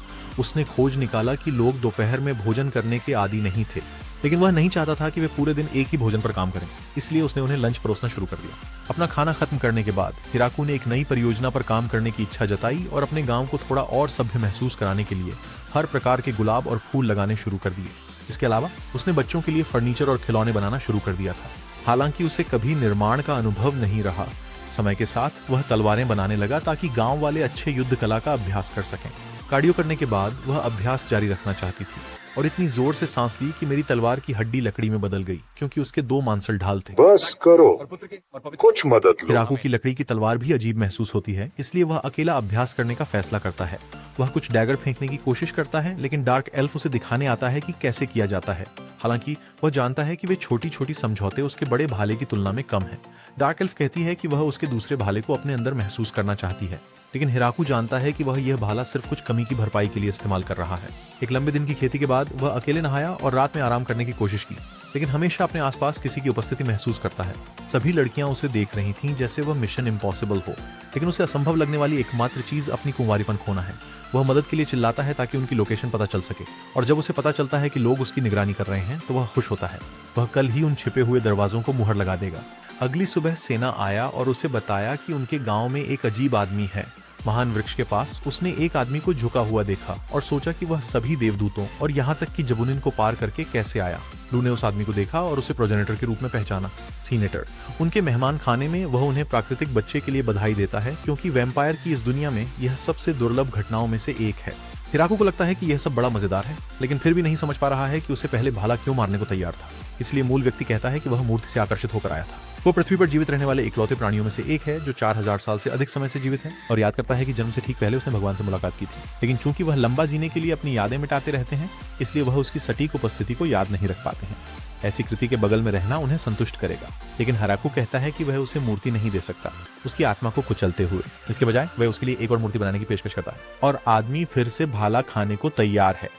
उसने खोज निकाला कि लोग दोपहर में भोजन करने के आदी नहीं थे, लेकिन वह नहीं चाहता था कि वे पूरे दिन एक ही भोजन पर काम करें, इसलिए उसने उन्हें लंच परोसना शुरू कर दिया। अपना खाना खत्म करने के बाद हिराकू ने एक नई परियोजना पर काम करने की इच्छा जताई और अपने गांव को थोड़ा और सभ्य महसूस कराने के लिए हर प्रकार के गुलाब और फूल लगाने शुरू कर दिए। इसके अलावा उसने बच्चों के लिए फर्नीचर और खिलौने बनाना शुरू कर दिया था। हालांकि उसे कभी निर्माण का अनुभव नहीं रहा। समय के साथ वह तलवारें बनाने लगा ताकि गांव वाले अच्छे युद्ध कला का अभ्यास कर सकें। कार्डियो करने के बाद वह अभ्यास जारी रखना चाहती थी और इतनी जोर से सांस ली कि मेरी तलवार की हड्डी लकड़ी में बदल गई, क्योंकि उसके 2 मांसल ढाल थे। बस करो, कुछ मदद लो। हिराकू की लकड़ी की तलवार भी अजीब महसूस होती है, इसलिए वह अकेला अभ्यास करने का फैसला करता है। वह कुछ डैगर फेंकने की कोशिश करता है, लेकिन डार्क एल्फ उसे दिखाने आता है कि कैसे किया जाता है। हालांकि वह जानता है कि वे छोटी छोटी समझौते उसके बड़े भाले की तुलना में कम है। डार्क एल्फ कहती है कि वह उसके दूसरे भाले को अपने अंदर महसूस करना चाहती है, लेकिन हिराकू जानता है कि वह यह भाला सिर्फ कुछ कमी की भरपाई के लिए इस्तेमाल कर रहा है। एक लंबे दिन की खेती के बाद वह अकेले नहाया और रात में आराम करने की कोशिश की, लेकिन हमेशा अपने आसपास किसी की उपस्थिति महसूस करता है। सभी लड़कियां उसे देख रही थीं जैसे वह मिशन इम्पॉसिबल हो, लेकिन उसे असंभव लगने वाली एकमात्र चीज अपनी कुंवारीपन खोना है। वह मदद के लिए चिल्लाता है ताकि उनकी लोकेशन पता चल सके, और जब उसे पता चलता है कि लोग उसकी निगरानी कर रहे हैं तो वह खुश होता है। वह कल ही उन छिपे हुए दरवाजों को मुहर लगा देगा। अगली सुबह सेना आया और उसे बताया कि उनके गांव में एक अजीब आदमी है। महान वृक्ष के पास उसने एक आदमी को झुका हुआ देखा और सोचा कि वह सभी देवदूतों और यहाँ तक कि जबुनिन को पार करके कैसे आया। लू ने उस आदमी को देखा और उसे प्रोजेनेटर के रूप में पहचाना, सीनेटर। उनके मेहमान खाने में वह उन्हें प्राकृतिक बच्चे के लिए बधाई देता है, क्योंकि वैम्पायर की इस दुनिया में यह सबसे दुर्लभ घटनाओं में से एक है। हिराकू को लगता है कि यह सब बड़ा मजेदार है, लेकिन फिर भी नहीं समझ पा रहा है कि उसे पहले भाला क्यों मारने को तैयार था। इसलिए मूल व्यक्ति कहता है कि वह मूर्ति से आकर्षित होकर आया था। वो पृथ्वी पर जीवित रहने वाले इकलौते प्राणियों में से एक है जो 4000 साल से अधिक समय से जीवित है, और याद करता है कि जन्म से ठीक पहले उसने भगवान से मुलाकात की थी। लेकिन चूंकि वह लंबा जीने के लिए अपनी यादें मिटाते रहते हैं, इसलिए वह उसकी सटीक उपस्थिति को याद नहीं रख पाते हैं। ऐसी कृति के बगल में रहना उन्हें संतुष्ट करेगा, लेकिन हिराकू कहता है कि वह उसे मूर्ति नहीं दे सकता, उसकी आत्मा को कुचलते हुए। इसके बजाय वह उसके लिए एक और मूर्ति बनाने की पेशकश करता है, और आदमी फिर से भाला खाने को तैयार है।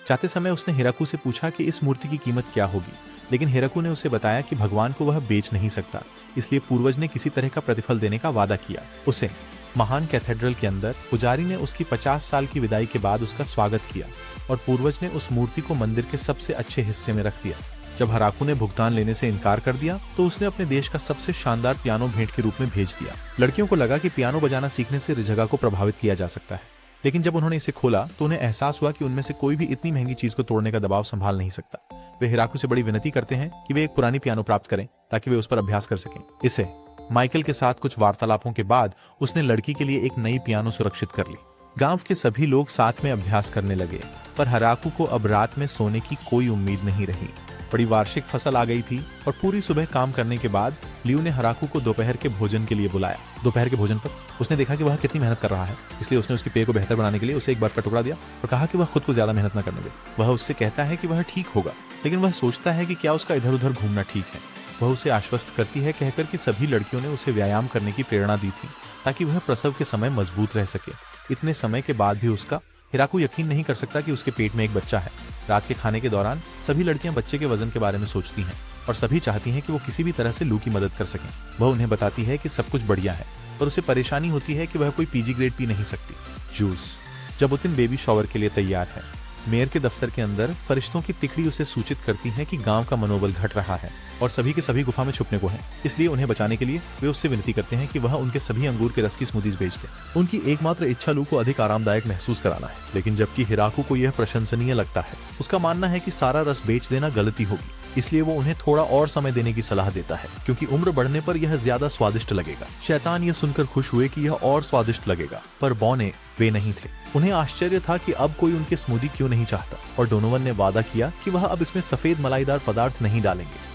जाते समय उसने हिराकू से पूछा कि इस मूर्ति की कीमत क्या होगी, लेकिन हिराकू ने उसे बताया कि भगवान को वह बेच नहीं सकता, इसलिए पूर्वज ने किसी तरह का प्रतिफल देने का वादा किया। उसे महान कैथेड्रल के अंदर पुजारी ने उसकी 50 साल की विदाई के बाद उसका स्वागत किया, और पूर्वज ने उस मूर्ति को मंदिर के सबसे अच्छे हिस्से में रख दिया। जब हिराकू ने भुगतान लेने से इनकार कर दिया तो उसने अपने देश का सबसे शानदार पियानो भेंट के रूप में भेज दिया। लड़कियों को लगा कि पियानो बजाना सीखने से जगह को प्रभावित किया जा सकता है, लेकिन जब उन्होंने इसे खोला तो उन्हें एहसास हुआ कि उनमें से कोई भी इतनी महंगी चीज को तोड़ने का दबाव संभाल नहीं सकता। वे हिराकू से बड़ी विनती करते हैं कि वे एक पुरानी पियानो प्राप्त करें ताकि वे उस पर अभ्यास कर सकें। इसे माइकल के साथ कुछ वार्तालापों के बाद उसने लड़की के लिए एक नई पियानो सुरक्षित कर ली। गांव के सभी लोग साथ में अभ्यास करने लगे, पर हिराकू को अब रात में सोने की कोई उम्मीद नहीं रही। बड़ी वार्षिक फसल आ गई थी और पूरी सुबह काम करने के बाद लियू ने हिराकू को दोपहर के भोजन के लिए बुलाया। दोपहर के भोजन पर उसने देखा कि वह कितनी मेहनत कर रहा है, इसलिए उसने उसके पेय को बेहतर बनाने के लिए उसे एक बर्फ का टुकड़ा दिया और कहा कि वह खुद को ज्यादा मेहनत न करने दे। वह उससे कहता है कि वह ठीक होगा, लेकिन वह सोचता है कि क्या उसका इधर उधर घूमना ठीक है। वह उसे आश्वस्त करती है कहकर कि सभी लड़कियों ने उसे व्यायाम करने की प्रेरणा दी थी ताकि वह प्रसव के समय मजबूत रह सके। इतने समय के बाद भी उसका हिराकू यकीन नहीं कर सकता कि उसके पेट में एक बच्चा है। रात के खाने के दौरान सभी लड़कियां बच्चे के वजन के बारे में सोचती हैं और सभी चाहती हैं कि वो किसी भी तरह से लू की मदद कर सकें। वह उन्हें बताती है कि सब कुछ बढ़िया है, पर उसे परेशानी होती है कि वह कोई पीजी ग्रेड पी नहीं सकती। जूस। जबुतिन बेबी शॉवर के लिए तैयार है। मेयर के दफ्तर के अंदर फरिश्तों की तिकड़ी उसे सूचित करती है कि गांव का मनोबल घट रहा है और सभी के सभी गुफा में छुपने को हैं। इसलिए उन्हें बचाने के लिए वे उससे विनती करते हैं कि वह उनके सभी अंगूर के रस की स्मूदीज बेच दे। उनकी एकमात्र इच्छा लू को अधिक आरामदायक महसूस कराना है, लेकिन जबकि हिराकू को यह प्रशंसनीय लगता है, उसका मानना है कि सारा रस बेच देना गलती होगी, इसलिए वो उन्हें थोड़ा और समय देने की सलाह देता है, क्योंकि उम्र बढ़ने पर यह ज्यादा स्वादिष्ट लगेगा। शैतान यह सुनकर खुश हुए कि यह और स्वादिष्ट लगेगा, पर बौने वे नहीं थे। उन्हें आश्चर्य था कि अब कोई उनके स्मूदी क्यों नहीं चाहता, और डोनोवन ने वादा किया कि वह अब इसमें सफेद मलाईदार पदार्थ नहीं डालेंगे।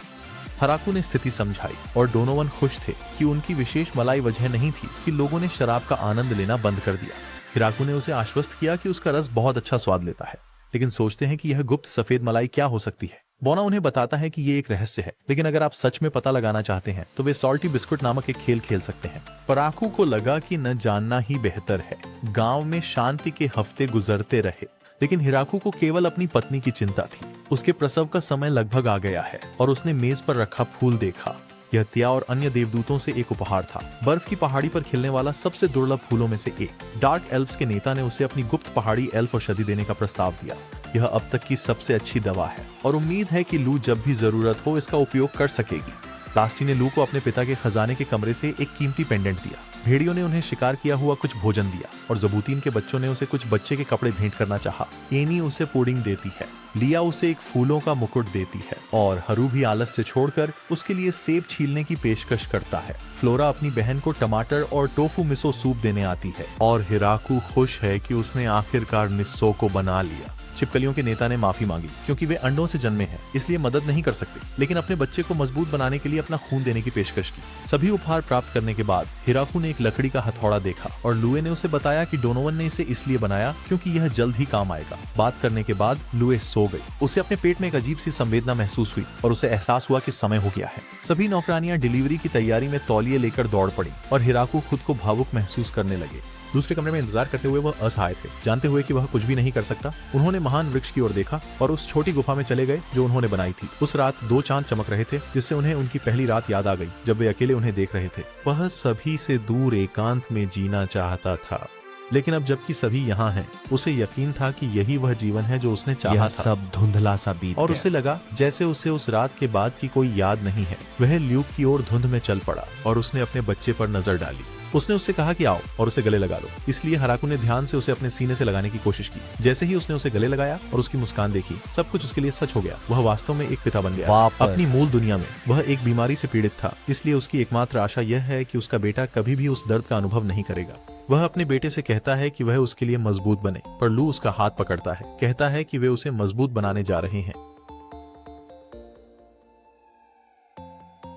हिराकू ने स्थिति समझाई और डोनोवन खुश थे कि उनकी विशेष मलाई वजह नहीं थी कि लोगों ने शराब का आनंद लेना बंद कर दिया। हिराकू ने उसे आश्वस्त किया कि उसका रस बहुत अच्छा स्वाद लेता है, लेकिन सोचते हैं कि यह गुप्त सफेद मलाई क्या हो सकती है। बोना उन्हें बताता है कि ये एक रहस्य है, लेकिन अगर आप सच में पता लगाना चाहते हैं तो वे सॉल्टी बिस्कुट नामक एक खेल खेल सकते हैं। हिराकू को लगा कि न जानना ही बेहतर है। गांव में शांति के हफ्ते गुजरते रहे, लेकिन हिराकू को केवल अपनी पत्नी की चिंता थी। उसके प्रसव का समय लगभग आ गया है और उसने मेज पर रखा फूल देखा। यह त्या और अन्य देवदूतों से एक उपहार था, बर्फ की पहाड़ी पर खिलने वाला सबसे दुर्लभ फूलों में से एक। डार्क एल्व्स के नेता ने उसे अपनी गुप्त पहाड़ी एल्फ औषधि देने का प्रस्ताव दिया। यह अब तक की सबसे अच्छी दवा है और उम्मीद है कि लू जब भी जरूरत हो इसका उपयोग कर सकेगी। प्लास्टी ने लू को अपने पिता के खजाने के कमरे से एक कीमती पेंडेंट दिया। भेड़ियों ने उन्हें शिकार किया हुआ कुछ भोजन दिया और जबूतीन के बच्चों ने उसे कुछ बच्चे के कपड़े भेंट करना चाहा। एनी उसे पुडिंग देती है। लिया उसे एक फूलों का मुकुट देती है और हरू भी आलस से छोड़कर उसके लिए सेब छीलने की पेशकश करता है। फ्लोरा अपनी बहन को टमाटर और टोफू मिसो सूप देने आती है और हिराकू खुश है कि उसने आखिरकार निस्सो को बना लिया। छिपकलियों के नेता ने माफी मांगी क्योंकि वे अंडों से जन्मे हैं, इसलिए मदद नहीं कर सकते, लेकिन अपने बच्चे को मजबूत बनाने के लिए अपना खून देने की पेशकश की। सभी उपहार प्राप्त करने के बाद हिराकू ने एक लकड़ी का हथौड़ा देखा और लुए ने उसे बताया कि डोनोवन ने इसे इसलिए बनाया क्योंकि यह जल्द ही काम आएगा। बात करने के बाद लुए सो गई। उसे अपने पेट में एक अजीब सी संवेदना महसूस हुई और उसे एहसास हुआ कि समय हो गया है। सभी नौकरानियां डिलीवरी की तैयारी में तौलिए लेकर दौड़ पड़ी और हिराकू खुद को भावुक महसूस करने लगे। दूसरे कमरे में इंतजार करते हुए वह असहाय थे। जानते हुए कि वह कुछ भी नहीं कर सकता, उन्होंने महान वृक्ष की ओर देखा और उस छोटी गुफा में चले गए जो उन्होंने बनाई थी। उस रात 2 चांद चमक रहे थे, जिससे उन्हें उनकी पहली रात याद आ गई जब वे अकेले उन्हें देख रहे थे। वह सभी से दूर एकांत में जीना चाहता था, लेकिन अब जबकि सभी यहाँ हैं, उसे यकीन था कि यही वह जीवन है जो उसने चाहा था। सब धुंधला सा बीत और गया। उसे लगा जैसे उसे उस रात के बाद की कोई याद नहीं है। वह ल्यूक की ओर धुंध में चल पड़ा और उसने अपने बच्चे पर नजर डाली। उसने उससे कहा कि आओ और उसे गले लगा लो। इसलिए हिराकू ने ध्यान से उसे अपने सीने से लगाने की कोशिश की। जैसे ही उसने उसे गले लगाया और उसकी मुस्कान देखी, सब कुछ उसके लिए सच हो गया। वह वास्तव में एक पिता बन गया। वापस। अपनी मूल दुनिया में वह एक बीमारी से पीड़ित था, इसलिए उसकी एकमात्र आशा यह है कि उसका बेटा कभी भी उस दर्द का अनुभव नहीं करेगा। वह अपने बेटे से कहता है कि वह उसके लिए मजबूत बने, पर लू उसका हाथ पकड़ता है, कहता है कि वे उसे मजबूत बनाने जा रहे हैं।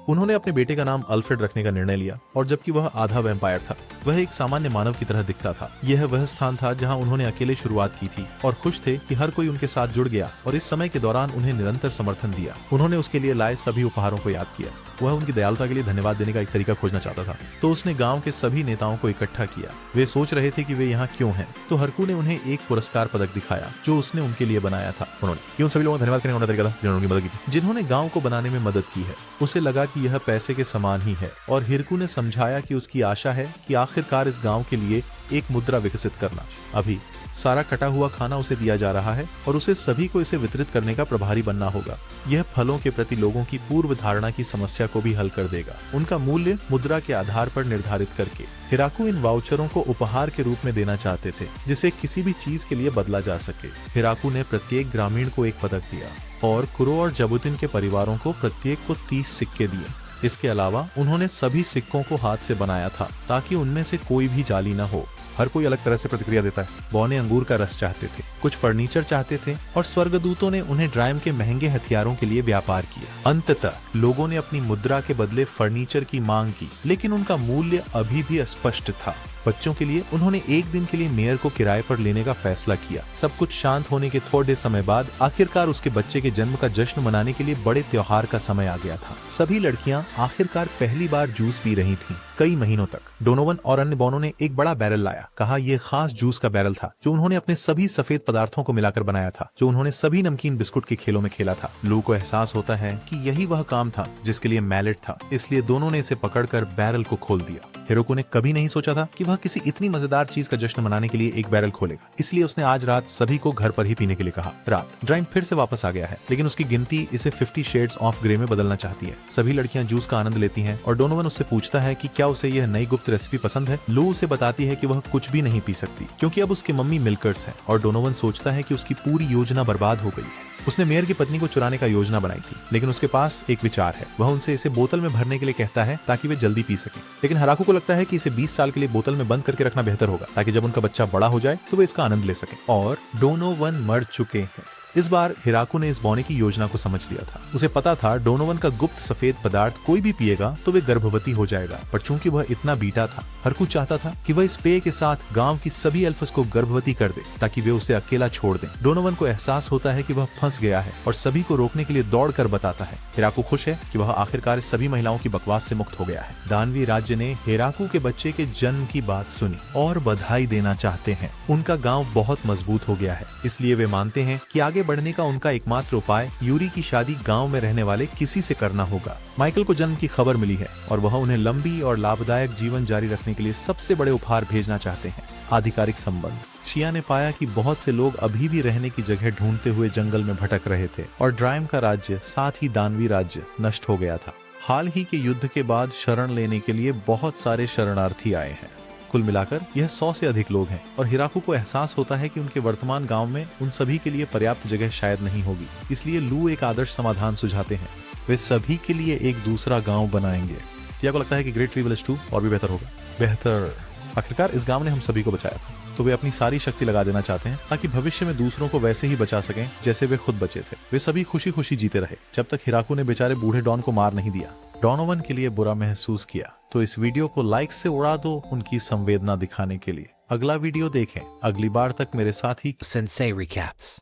उन्होंने अपने बेटे का नाम अल्फ्रेड रखने का निर्णय लिया और जबकि वह आधा वैम्पायर था, वह एक सामान्य मानव की तरह दिखता था। यह वह स्थान था जहां उन्होंने अकेले शुरुआत की थी और खुश थे कि हर कोई उनके साथ जुड़ गया और इस समय के दौरान उन्हें निरंतर समर्थन दिया। उन्होंने उसके लिए लाए सभी उपहारों को याद किया। वह उनकी दयालुता के लिए धन्यवाद देने का एक तरीका खोजना चाहता था, तो उसने गांव के सभी नेताओं को इकट्ठा किया। वे सोच रहे थे कि वे यहाँ क्यों हैं, तो हरकू ने उन्हें एक पुरस्कार पदक दिखाया जो उसने उनके लिए बनाया था। उन्होंने उन सभी लोगों का धन्यवाद करने का तरीका था जिन्होंने उनकी मदद की थी, जिन्होंने गांव को बनाने में मदद की है। उसे लगा कि यह पैसे के समान ही है और हिरकू ने समझाया कि उसकी आशा है कि आखिरकार इस गांव के लिए एक मुद्रा विकसित करना। अभी सारा कटा हुआ खाना उसे दिया जा रहा है और उसे सभी को इसे वितरित करने का प्रभारी बनना होगा। यह फलों के प्रति लोगों की पूर्व धारणा की समस्या को भी हल कर देगा, उनका मूल्य मुद्रा के आधार पर निर्धारित करके। हिराकू इन वाउचरों को उपहार के रूप में देना चाहते थे जिसे किसी भी चीज के लिए बदला जा सके। हिराकू ने प्रत्येक ग्रामीण को एक पदक दिया और कुरो और जबुतिन के परिवारों को प्रत्येक को 30 सिक्के दिए। इसके अलावा उन्होंने सभी सिक्कों को हाथ से बनाया था ताकि उनमें से कोई भी जाली न हो। हर कोई अलग तरह से प्रतिक्रिया देता है। बौने अंगूर का रस चाहते थे, कुछ फर्नीचर चाहते थे और स्वर्गदूतों ने उन्हें ड्राइम के महंगे हथियारों के लिए व्यापार किया। अंततः लोगों ने अपनी मुद्रा के बदले फर्नीचर की मांग की, लेकिन उनका मूल्य अभी भी अस्पष्ट था। बच्चों के लिए उन्होंने एक दिन के लिए मेयर को किराए पर लेने का फैसला किया। सब कुछ शांत होने के थोड़े समय बाद आखिरकार उसके बच्चे के जन्म का जश्न मनाने के लिए बड़े त्योहार का समय आ गया था। सभी लड़कियां आखिरकार पहली बार जूस पी रही थीं। कई महीनों तक डोनोवन और अन्य बौनों ने एक बड़ा बैरल लाया। कहा यह खास जूस का बैरल था जो उन्होंने अपने सभी सफेद पदार्थों को मिलाकर बनाया था, जो उन्होंने सभी नमकीन बिस्कुट के खेलों में खेला था। लू को एहसास होता है कि यही वह काम था जिसके लिए मैलेट था, इसलिए दोनों ने इसे पकड़कर बैरल को खोल दिया। हिरोको ने कभी नहीं सोचा था कि वह किसी इतनी मजेदार चीज का जश्न मनाने के लिए एक बैरल खोलेगा, इसलिए उसने आज रात सभी को घर पर ही पीने के लिए कहा। रात ड्राइम फिर से वापस आ गया है, लेकिन उसकी गिनती इसे 50 शेड्स ऑफ ग्रे में बदलना चाहती है। सभी लड़कियां जूस का आनंद लेती हैं और डोनोवन उससे पूछता है कि क्या उसे यह नई गुप्त रेसिपी पसंद है। लू उसे बताती है कि वह कुछ भी नहीं पी सकती क्योंकि अब उसकी मम्मी मिल्कर्स है, और डोनोवन सोचता है कि उसकी पूरी योजना बर्बाद हो गई है। उसने मेयर की पत्नी को चुराने का योजना बनाई थी, लेकिन उसके पास एक विचार है। वह उनसे इसे बोतल में भरने के लिए कहता है ताकि वे जल्दी पी सके। लेकिन हिराकू को लगता है कि इसे 20 साल के लिए बोतल में बंद करके रखना बेहतर होगा ताकि जब उनका बच्चा बड़ा हो जाए तो वे इसका आनंद ले सके। और डोनोवन मर चुके हैं। इस बार हिराकू ने इस बौने की योजना को समझ लिया था। उसे पता था डोनोवन का गुप्त सफेद पदार्थ कोई भी पिएगा तो वे गर्भवती हो जाएगा, पर चूंकि वह इतना बीटा था, हिराकू चाहता था कि वह इस पेय के साथ गांव की सभी एल्फस को गर्भवती कर दे ताकि वे उसे अकेला छोड़ दें। डोनोवन को एहसास होता है कि वह फंस गया है और सभी को रोकने के लिए दौड़ कर बताता है। हिराकू खुश है कि वह आखिरकार सभी महिलाओं की बकवास से मुक्त हो गया है। दानवी राज्य ने हिराकू के बच्चे के जन्म की बात सुनी और बधाई देना चाहते हैं। उनका गाँव बहुत मजबूत हो गया है, इसलिए वे मानते हैं कि आगे बढ़ने का उनका एकमात्र उपाय यूरी की शादी गांव में रहने वाले किसी से करना होगा। माइकल को जन्म की खबर मिली है और वह उन्हें लंबी और लाभदायक जीवन जारी रखने के लिए सबसे बड़े उपहार भेजना चाहते हैं। आधिकारिक संबंध। शिया ने पाया कि बहुत से लोग अभी भी रहने की जगह ढूंढते हुए जंगल में भटक रहे थे और ड्राइम का राज्य, साथ ही दानवी राज्य नष्ट हो गया था। हाल ही के युद्ध के बाद शरण लेने के लिए बहुत सारे शरणार्थी आए हैं। कुल मिलाकर यह 100 से अधिक लोग हैं और हिराकू को एहसास होता है कि उनके वर्तमान गांव में उन सभी के लिए पर्याप्त जगह शायद नहीं होगी। इसलिए लू एक आदर्श समाधान सुझाते हैं। वे सभी के लिए एक दूसरा गांव बनाएंगे। क्या आपको लगता है कि ग्रेट ट्री विलेज 2 और भी बेहतर होगा? बेहतर। आखिरकार इस गांव ने हम सभी को बचाया था, तो वे अपनी सारी शक्ति लगा देना चाहते हैं ताकि भविष्य में दूसरों को वैसे ही बचा सकें जैसे वे खुद बचे थे। वे सभी खुशी खुशी जीते रहे जब तक हिराकू ने बेचारे बूढ़े डॉन को मार नहीं दिया। डॉनोवन के लिए बुरा महसूस किया तो इस वीडियो को लाइक से उड़ा दो उनकी संवेदना दिखाने के लिए। अगला वीडियो देखें। अगली बार तक मेरे साथ ही Sensei recaps.